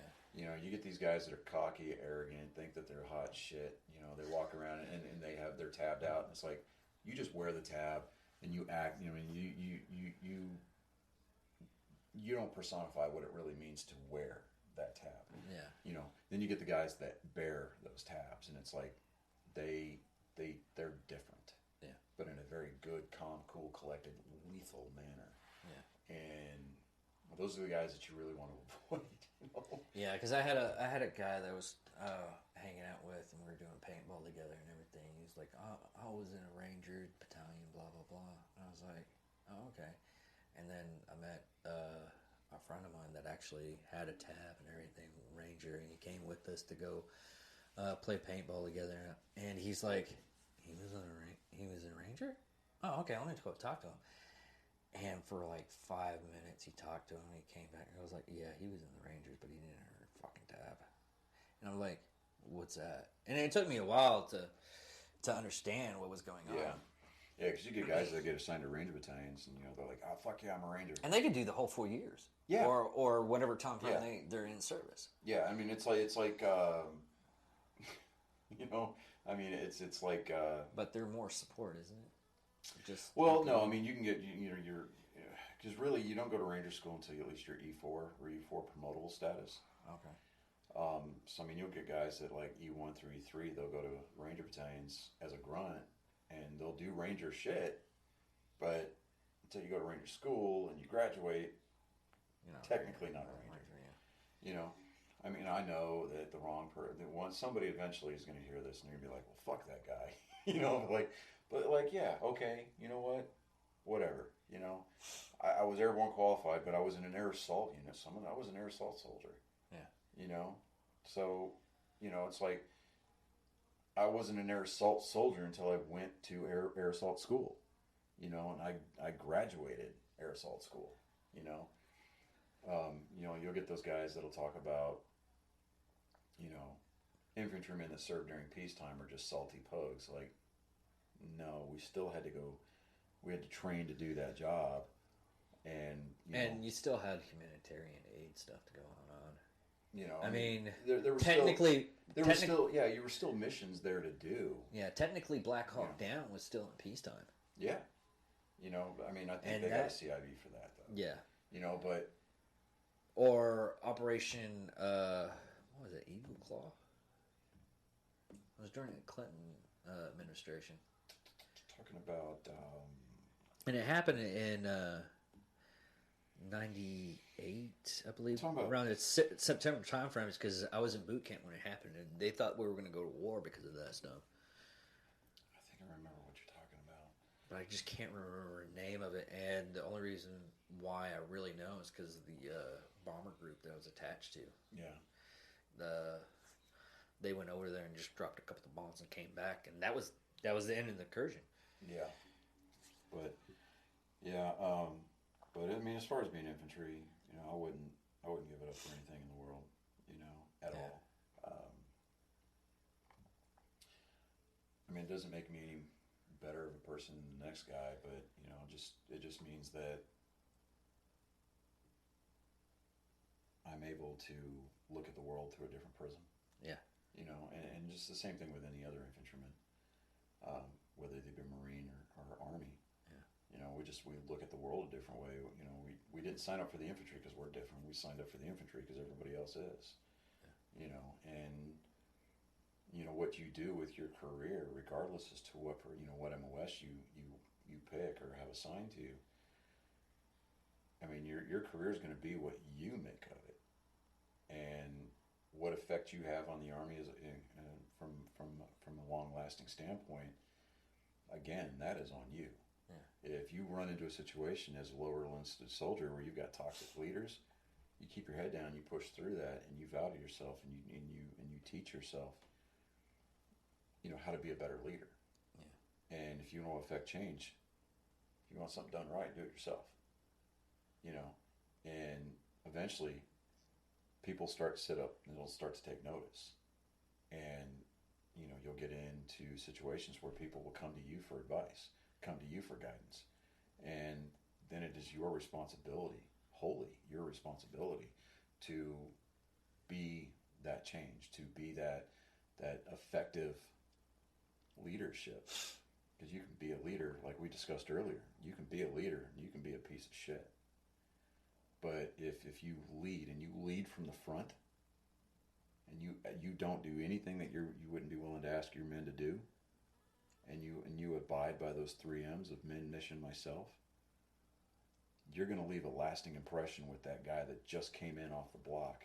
You get these guys that are cocky, arrogant, think that they're hot shit. They walk around and they have their tabbed out, and it's like, you just wear the tab and you act. You don't personify what it really means to wear that tab. Yeah. Then you get the guys that bear those tabs, and it's like they're different. Yeah. But in a very good, calm, cool, collected, lethal manner. Yeah. And those are the guys that you really want to avoid. Yeah, because I had a guy that was hanging out with, and we were doing paintball together and everything. He's like, I was in a Ranger battalion, blah blah blah. And I was like, oh, okay. And then I met a friend of mine that actually had a tab and everything, Ranger, and he came with us to go play paintball together. And he's like, he was in a Ranger? Oh, okay. Let me go talk to him. And for like 5 minutes, he talked to him. He came back and I was like, yeah, he was in the Rangers, but he didn't have a fucking tab. And I'm like, what's that? And it took me a while to understand what was going on. Yeah, because you get guys that get assigned to Ranger battalions, and they're like, oh fuck yeah, I'm a Ranger, and they could do the whole 4 years. Yeah, or whatever time they're in service. Yeah, I mean it's like I mean it's like. But they're more support, isn't it? No, I mean you can get your because really you don't go to Ranger school until at least you're E4 or E4 promotable status. Okay. So I mean you'll get guys that like E1 through E3, they'll go to Ranger battalions as a grunt and they'll do Ranger shit, but until you go to Ranger school and you graduate, technically not a Ranger. Yeah. I mean I know that the wrong person, somebody eventually is going to hear this and they're going to be like, well fuck that guy, But yeah, okay, you know what? Whatever, I was airborne qualified, but I was in an air assault unit. I was an air assault soldier. Yeah. You know, so it's like I wasn't an air assault soldier until I went to air assault school. And I graduated air assault school. You know, you'll get those guys that'll talk about, you know, infantrymen that served during peacetime are just salty pugs. Like, no, we still had to go. We had to train to do that job, and you still had humanitarian aid stuff to go on. I mean, there was technically, you were still missions there to do. Yeah, technically, Black Hawk Down was still in peacetime. Yeah, I mean, I think they got a CIV for that though. Yeah, but or Operation what was it, Eagle Claw? It was during the Clinton administration. Talking about, and it happened in '98, I believe, around the September time frames, because I was in boot camp when it happened, and they thought we were going to go to war because of that stuff. I think I remember what you're talking about, but I just can't remember the name of it. And the only reason why I really know is because of the bomber group that I was attached to. Yeah. They went over there and just dropped a couple of bombs and came back, and that was the end of the incursion. Yeah. But I mean, as far as being infantry, I wouldn't give it up for anything in the world, at all. I mean, it doesn't make me any better of a person than the next guy, but it just means that I'm able to look at the world through a different prism. Yeah. And just the same thing with any other infantryman, whether they be Marine or Army. We look at the world a different way. We didn't sign up for the infantry because we're different. We signed up for the infantry because everybody else is. Yeah. And what you do with your career, regardless as to what MOS you pick or have assigned to you. I mean, your career is going to be what you make of it, and what effect you have on the Army is from a long-lasting standpoint. Again, that is on you. Yeah. If you run into a situation as a lower enlisted soldier where you've got toxic leaders, you keep your head down, you push through that, and you value yourself, and you teach yourself, how to be a better leader. Yeah. And if you want to affect change, if you want something done right, do it yourself. And eventually, people start to sit up and they'll start to take notice, and you'll get into situations where people will come to you for advice, come to you for guidance, and then it is your responsibility, wholly your responsibility, to be that change, to be that effective leadership. Because you can be a leader, like we discussed earlier. You can be a leader, and you can be a piece of shit. But if you lead, and you lead from the front, and you don't do anything that you wouldn't be willing to ask your men to do, and you abide by those 3 M's of men, mission, myself, you're going to leave a lasting impression with that guy that just came in off the block.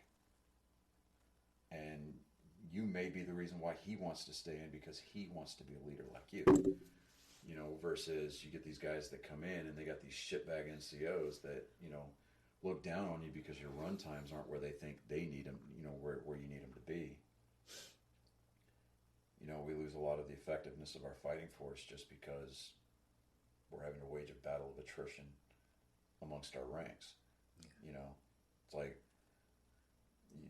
And you may be the reason why he wants to stay in, because he wants to be a leader like you. Versus you get these guys that come in and they got these shitbag NCOs that, look down on you because your run times aren't where they think they need them, where you need them to be. We lose a lot of the effectiveness of our fighting force just because we're having to wage a battle of attrition amongst our ranks. Yeah. It's like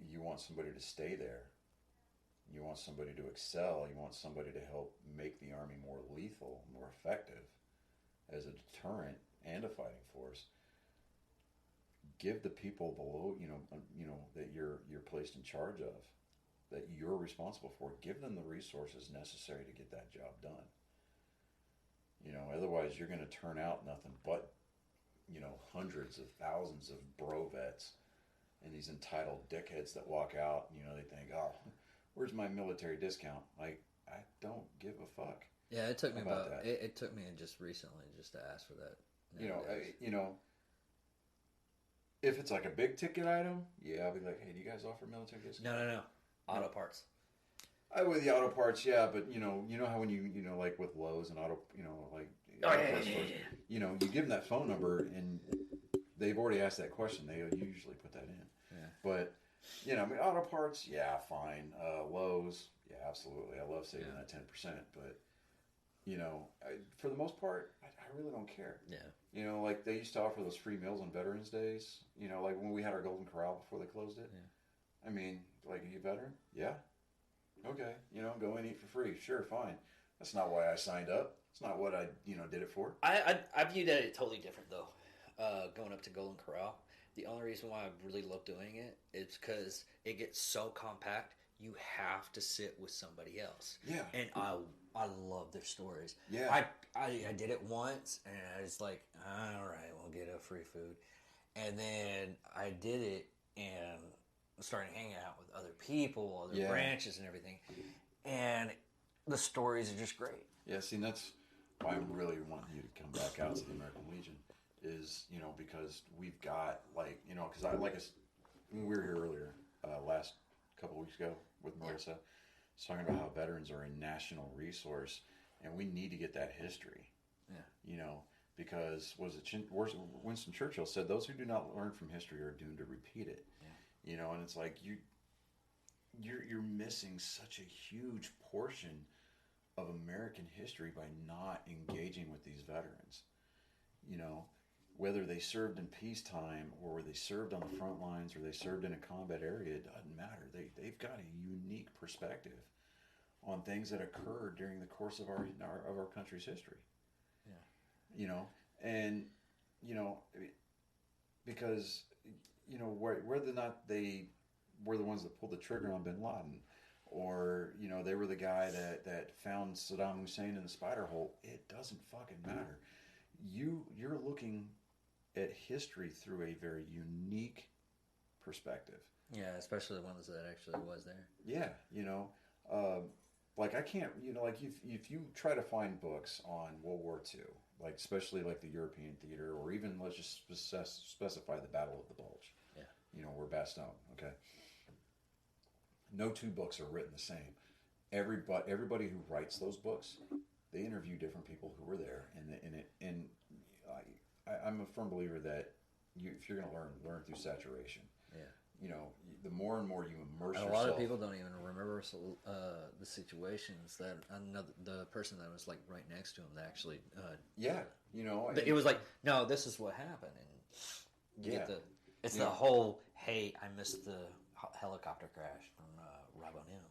you want somebody to stay there. You want somebody to excel. You want somebody to help make the Army more lethal, more effective as a deterrent and a fighting force. Give the people below, that you're placed in charge of, that you're responsible for, give them the resources necessary to get that job done. Otherwise you're going to turn out nothing but, hundreds of thousands of bro vets and these entitled dickheads that walk out, they think, oh, where's my military discount? Like, I don't give a fuck. Yeah, it took me it took me just recently just to ask for that. If it's like a big ticket item, yeah, I'll be like, hey, do you guys offer military discount? No. Auto parts. With the auto parts, yeah, but you know how when you like with Lowe's and auto parts stores, you give them that phone number and they've already asked that question. They usually put that in. Yeah. But You know, I mean, auto parts, yeah, fine. Lowe's, yeah, absolutely. I love saving that 10%, but you know, for the most part, I really don't care. Yeah. You know, like they used to offer those free meals on Veterans Days. You know, like when we had our Golden Corral before they closed it. Yeah. I mean, like, are you a veteran? Yeah. Okay. You know, go and eat for free. Sure, fine. That's not why I signed up. It's not what I, did it for. I view that totally different though. Going up to Golden Corral, the only reason why I really love doing it is because it gets so compact. You have to sit with somebody else. Yeah. And I love their stories. Yeah. I did it once, and I was like, all right, we'll get a free food. And then I did it, and started hanging out with other people, other branches, and everything. And the stories are just great. Yeah, see, that's why I'm really wanting you to come back out to the American Legion. Is because we've got because when we were here earlier last couple of weeks ago with Marissa, talking about how veterans are a national resource, and we need to get that history. Yeah. Because Winston Churchill said, "Those who do not learn from history are doomed to repeat it." Yeah. And it's like you're missing such a huge portion of American history by not engaging with these veterans. Whether they served in peacetime or they served on the front lines or they served in a combat area, it doesn't matter. They've got a unique perspective on things that occurred during the course of our country's history. Yeah. And because whether or not they were the ones that pulled the trigger on Bin Laden, or they were the guy that found Saddam Hussein in the spider hole, it doesn't fucking matter. You're looking at history through a very unique perspective. Yeah, especially the ones that actually was there. Yeah, like I can't, like if you try to find books on World War II, like especially like the European theater, or even let's just specify the Battle of the Bulge. Yeah. Or Bastogne. Okay. No two books are written the same. Everybody who writes those books, they interview different people who were there, and I'm a firm believer that if you're going to learn through saturation. Yeah. The more and more you immerse yourself. A lot of people don't even remember the situations that the person that was like right next to him that actually. It was like, no, this is what happened, and you get the whole, hey, I missed the helicopter crash from Rabonil.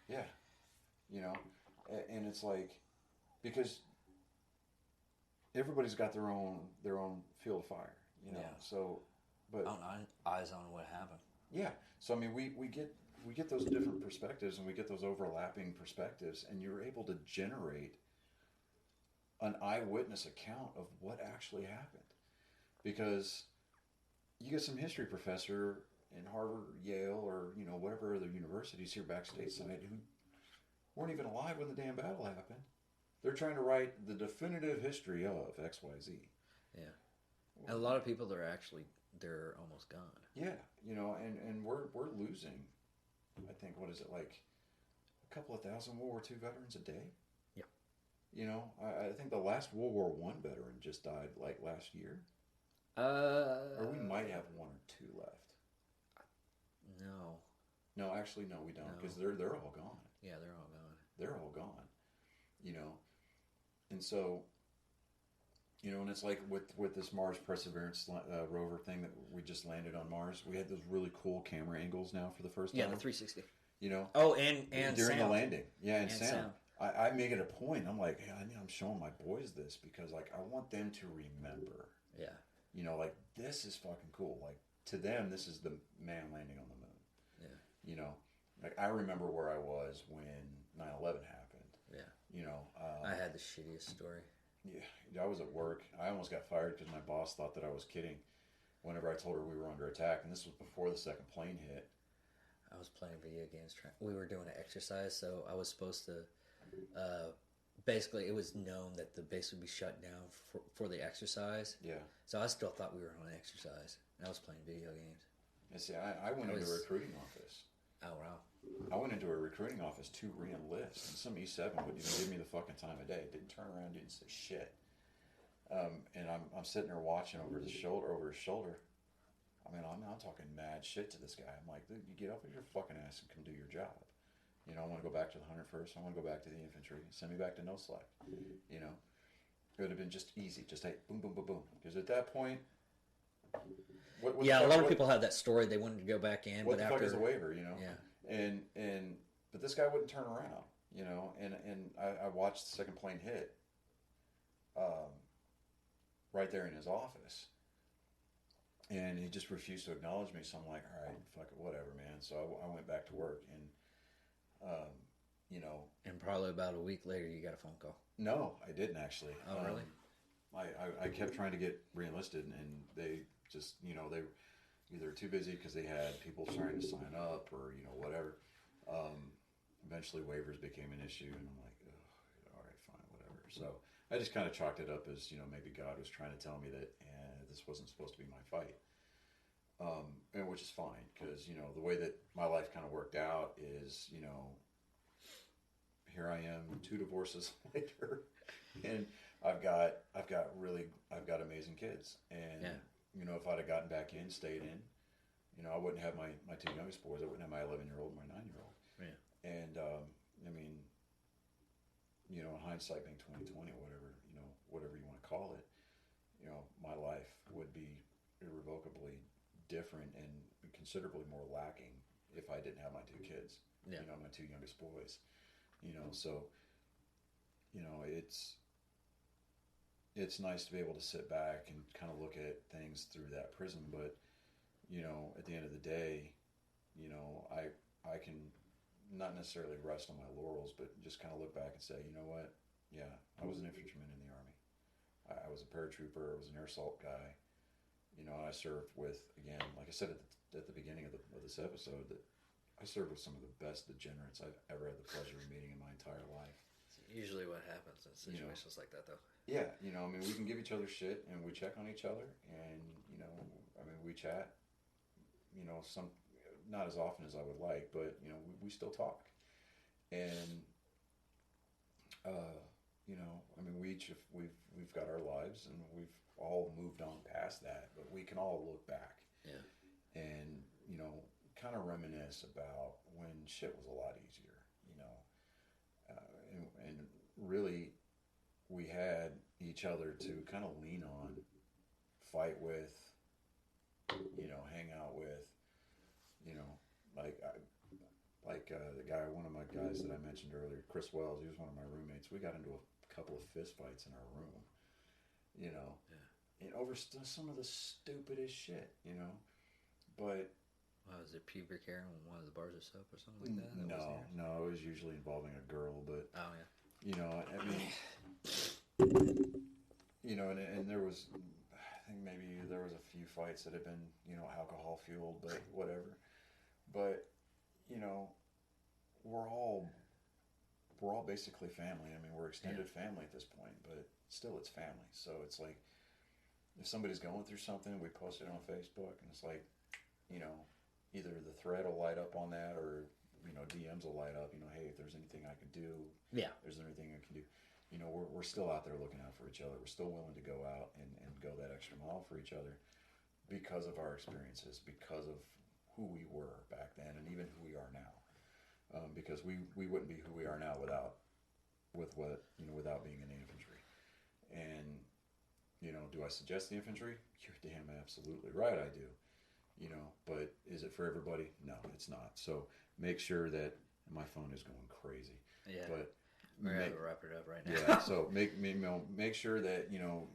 Yeah, and it's like, because everybody's got their own field of fire, So, but eyes on what happened. Yeah, so I mean, we get those different perspectives, and we get those overlapping perspectives, and you're able to generate an eyewitness account of what actually happened, because you get some history professor in Harvard, Yale, or whatever other universities here back stateside who weren't even alive when the damn battle happened. They're trying to write the definitive history of X, Y, Z. Yeah, and a lot of people they're almost gone. Yeah, and we're losing. I think, what is it, like a couple of thousand World War II veterans a day? Yeah. I think the last World War I veteran just died like last year. Or we might have one or two left. No, actually, no, we don't, because they're all gone. Yeah, they're all gone. They're all gone. And so, and it's like with this Mars Perseverance rover thing that we just landed on Mars, we had those really cool camera angles now for the first time. Yeah, the 360. Oh, and during sound. the landing. Yeah, and sound. I make it a point. I'm like, hey, I'm showing my boys this because, like, I want them to remember. Yeah. Like, this is fucking cool. Like, to them, this is the man landing on the moon. Yeah. Like, I remember where I was when 9/11 happened. Yeah. I had the shittiest story. Yeah, I was at work. I almost got fired because my boss thought that I was kidding whenever I told her we were under attack, and this was before the second plane hit. I was playing video games. We were doing an exercise, so I was supposed to... basically, it was known that the base would be shut down for the exercise. Yeah. So I still thought we were on an exercise, and I was playing video games. And see, I went into a recruiting office. Oh, wow. I went into a recruiting office to re-enlist, and some E7 wouldn't even give me the fucking time of day. Didn't turn around, didn't say shit. And I'm sitting there watching over his shoulder. I mean, I'm talking mad shit to this guy. I'm like, dude, you get up with your fucking ass and come do your job. You know, I want to go back to the 101st. I want to go back to the infantry. Send me back to no slack. You know, it would have been just easy. Just hey, boom, boom, boom, boom. Because at that point, a lot of people have that story. They wanted to go back in, what but the after fuck is a waiver? You know. Yeah. And but this guy wouldn't turn around. You know, and I watched the second plane hit. Right there in his office. And he just refused to acknowledge me. So I'm like, all right, fuck it, whatever, man. So I went back to work, and you know. And probably about a week later, you got a phone call. No, I didn't actually. Oh, really? I kept trying to get reenlisted, and they just, you know, they were either too busy because they had people trying to sign up, or you know, whatever. Eventually, waivers became an issue, and I'm like, all right, fine, whatever. So I just kind of chalked it up as, you know, maybe God was trying to tell me that this wasn't supposed to be my fight. And which is fine, because, you know, the way that my life kind of worked out is, you know, here I am 2 divorces later, and I've got amazing kids. And, you know, if I'd have gotten back in, stayed in, you know, I wouldn't have my 2 youngest boys. I wouldn't have my 11-year-old and my 9-year-old. Yeah. And, I mean, you know, hindsight being 2020, whatever you want to call it, you know, my life would be irrevocably different and considerably more lacking if I didn't have my 2 kids. Yeah. You know, my 2 youngest boys. You know, so, you know, it's nice to be able to sit back and kind of look at things through that prism. But, you know, at the end of the day, you know, I can not necessarily rest on my laurels, but just kind of look back and say, you know what? Yeah, I was an infantryman in the Army. I was a paratrooper. I was an air assault guy. You know, and I served with, again, like I said at the beginning of this episode, that I served with some of the best degenerates I've ever had the pleasure of meeting in my entire life. It's usually what happens in situations like that, though. Yeah, you know, I mean, we can give each other shit, and we check on each other, and, you know, I mean, we chat, you know, not as often as I would like, but, you know, we still talk. And, you know, I mean, we've got our lives, and we've all moved on past that, but we can all look back. Yeah. And, you know, kind of reminisce about when shit was a lot easier, you know. And really, we had each other to kind of lean on, fight with, you know, hang out with, you know, like the guy, one of my guys that I mentioned earlier, Chris Wells, he was one of my roommates. We got into a couple of fist fights in our room, you know, and over some of the stupidest shit, you know, but. Was it pubic hair on one of the bars of soap or something like that? No, it was usually involving a girl, but. Oh, yeah. You know, I mean, you know, and there was, I think maybe there was a few fights that had been, you know, alcohol fueled, but whatever. But, you know, we're all basically family. I mean, we're extended family at this point, but still it's family. So it's like, if somebody's going through something, we post it on Facebook, and it's like, you know, either the thread will light up on that, or, you know, DMs will light up, you know, hey, if there's anything I can do, there's anything I can do. You know, we're still out there looking out for each other. We're still willing to go out and go that extra mile for each other because of our experiences, because of who we were back then, and even who we are now. Because we wouldn't be who we are now without being in the infantry. And, you know, do I suggest the infantry? You're damn absolutely right, I do. You know, but is it for everybody? No, it's not. So make sure that my phone is going crazy. Yeah. But we're going to wrap it up right now. Yeah. So make sure that, you know,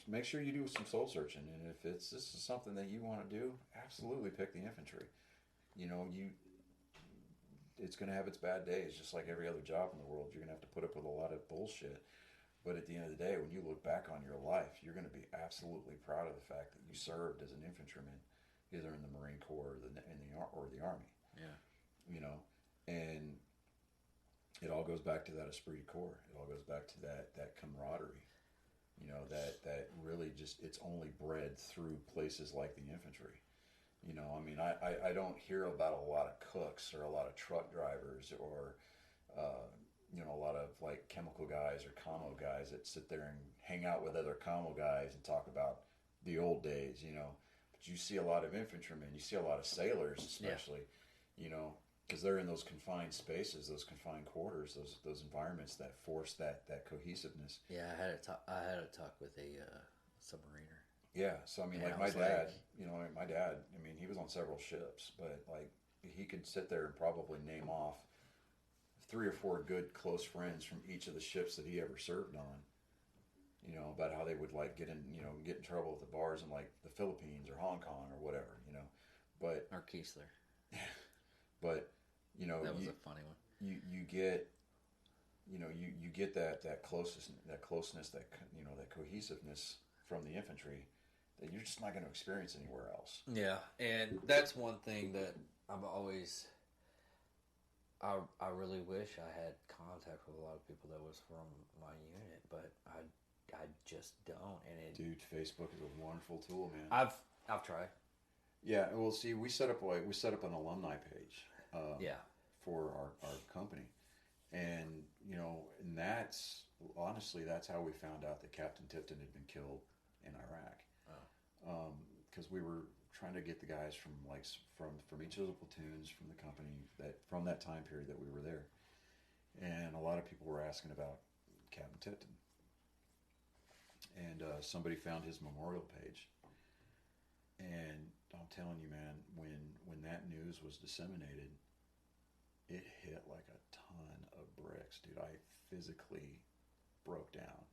make sure you do some soul searching, and if this is something that you want to do, absolutely pick the infantry. You know, it's going to have its bad days, just like every other job in the world. You're going to have to put up with a lot of bullshit. But at the end of the day, when you look back on your life, you're going to be absolutely proud of the fact that you served as an infantryman, either in the Marine Corps or the Army. Yeah. You know, and it all goes back to that esprit de corps. It all goes back to that camaraderie. You know, that really just, it's only bred through places like the infantry. You know, I mean, I don't hear about a lot of cooks or a lot of truck drivers or, you know, a lot of like chemical guys or commo guys that sit there and hang out with other commo guys and talk about the old days, you know. But you see a lot of infantrymen, you see a lot of sailors, especially, you know, because they're in those confined spaces, those confined quarters, those environments that force that cohesiveness. Yeah, I had a talk with a submariner. Yeah, so I mean, like my dad, you know, my dad. I mean, he was on several ships, but like he could sit there and probably name off 3 or 4 good close friends from each of the ships that he ever served on. You know, about how they would like get in trouble with the bars in like the Philippines or Hong Kong or whatever. You know, but or Keesler. But you know, that was a funny one. You get, you know, you get that closeness, that cohesiveness from the infantry that you're just not going to experience anywhere else. Yeah, and that's one thing that I'm always. I really wish I had contact with a lot of people that was from my unit, but I just don't. And dude, Facebook is a wonderful tool, man. I've tried. Yeah, well, see, we set up an alumni page. For our company, and you know, and that's honestly how we found out that Captain Tipton had been killed in Iraq. Because we were trying to get the guys from each of the platoons from the company from that time period that we were there, and a lot of people were asking about Captain Tipton, and somebody found his memorial page, and I'm telling you, man, when that news was disseminated, it hit like a ton of bricks, dude. I physically broke down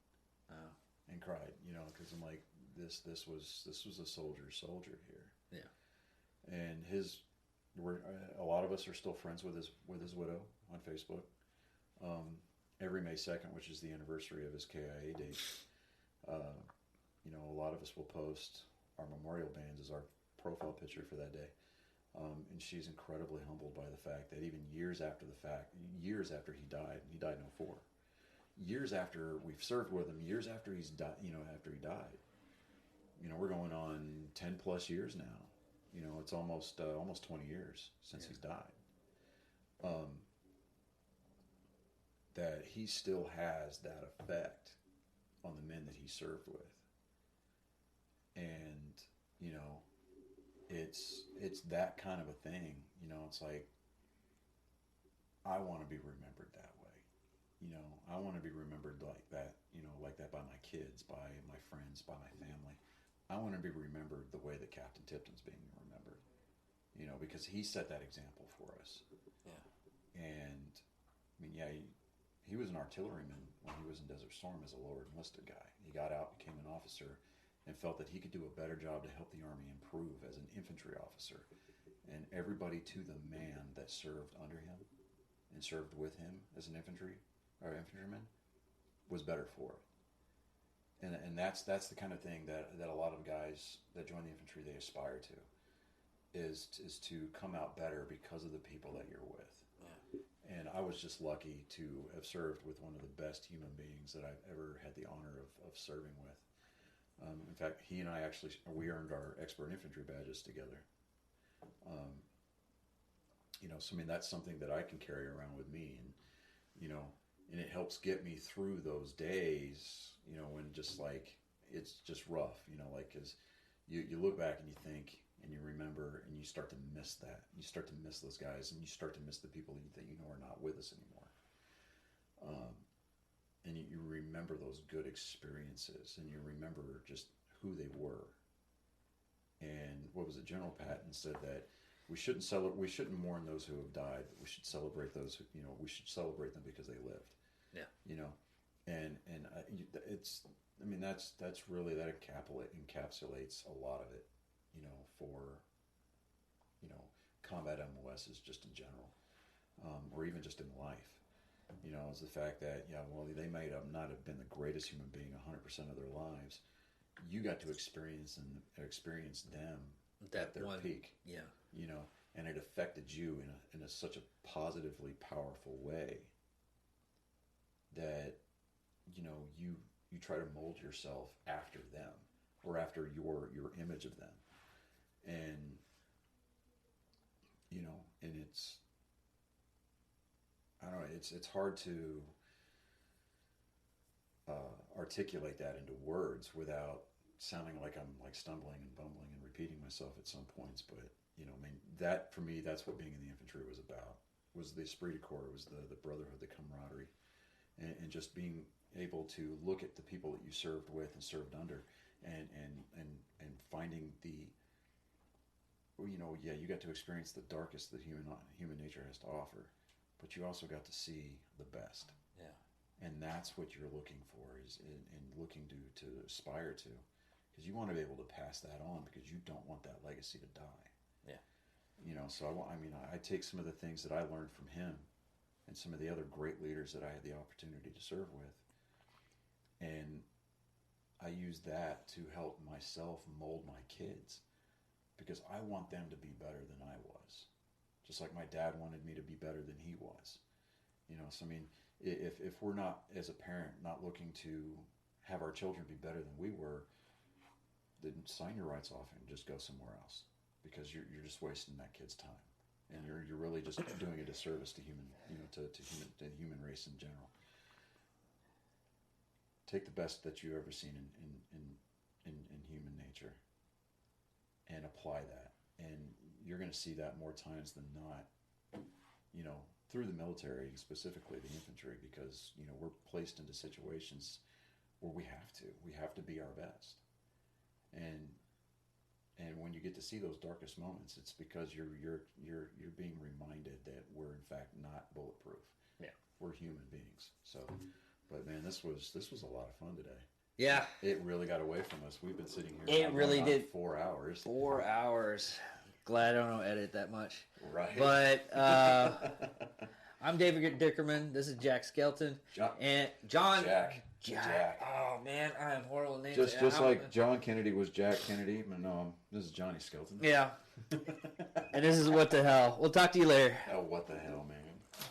and cried, you know, because I'm like, this was a soldier here. Yeah. And a lot of us are still friends with his widow on Facebook. Every May 2nd, which is the anniversary of his KIA date, you know, a lot of us will post our memorial bands as our profile picture for that day. And she's incredibly humbled by the fact that even years after he died in 2004, years after we've served with him, years after he's died, you know, after he died, you know, we're going on 10 plus years now. You know, it's almost 20 years since he's died. That he still has that effect on the men that he served with, and you know. It's that kind of a thing, you know. It's like, I want to be remembered that way, you know. I want to be remembered like that, you know, like that by my kids, by my friends, by my family. I want to be remembered the way that Captain Tipton's being remembered, you know, because he set that example for us. Yeah. And I mean, yeah, he was an artilleryman when he was in Desert Storm as a lower enlisted guy. He got out, became an officer, and felt that he could do a better job to help the Army improve as an infantry officer. And everybody to the man that served under him and served with him as an infantryman was better for it. And that's the kind of thing that a lot of guys that join the infantry, they aspire to, is to come out better because of the people that you're with. Yeah. And I was just lucky to have served with one of the best human beings that I've ever had the honor of serving with. In fact, he and I we earned our expert infantry badges together. You know, so I mean, that's something that I can carry around with me, and you know, and it helps get me through those days. You know, when just like it's just rough. You know, like because you look back and you think and you remember and you start to miss that. You start to miss those guys, and you start to miss the people that you know are not with us anymore. And you remember those good experiences, and you remember just who they were. And what was it? General Patton said that we shouldn't mourn those who have died. But we should celebrate those who, you know, we should celebrate them because they lived. Yeah. You know, and that's really, that encapsulates a lot of it. You know, for, you know, combat MOSs just in general, or even just in life. You know, is the fact that, yeah, well, they may not have been the greatest human being 100% of their lives. You got to experience them at their peak. Yeah. You know, and it affected you in such a positively powerful way that, you know, you try to mold yourself after them or after your image of them. And, you know, and it's, I don't know, it's hard to articulate that into words without sounding like I'm like stumbling and bumbling and repeating myself at some points, but you know, I mean, that for me, that's what being in the infantry was about. Was the esprit de corps, was the brotherhood, the camaraderie, and just being able to look at the people that you served with and served under, and finding the, you know, yeah, you got to experience the darkest that human nature has to offer, but you also got to see the best. Yeah. And that's what you're looking for, is in looking to aspire to, because you want to be able to pass that on, because you don't want that legacy to die. Yeah. You know, so I take some of the things that I learned from him and some of the other great leaders that I had the opportunity to serve with, and I use that to help myself mold my kids, because I want them to be better than I was, just like my dad wanted me to be better than he was. You know, so I mean, if we're not, as a parent, not looking to have our children be better than we were, then sign your rights off and just go somewhere else, because you're just wasting that kid's time, and you're really just doing a disservice to human, you know, to the human race in general. Take the best that you've ever seen in human nature and apply that, and you're going to see that more times than not, you know, through the military, specifically the infantry, because, you know, we're placed into situations where we have to be our best, and when you get to see those darkest moments, it's because you're being reminded that we're in fact not bulletproof. Yeah, we're human beings. So, but man, this was a lot of fun today. Yeah, it really got away from us. We've been sitting here. It really did. 4 hours. 4 hours. Glad I don't edit that much. Right. But I'm David Dickerman. This is Jack Skelton. And John. Jack. Oh man, I am horrible names. Just like John Kennedy was Jack Kennedy. No, this is Johnny Skelton. Yeah. And this is What the Hell. We'll talk to you later. Oh, what the hell, man.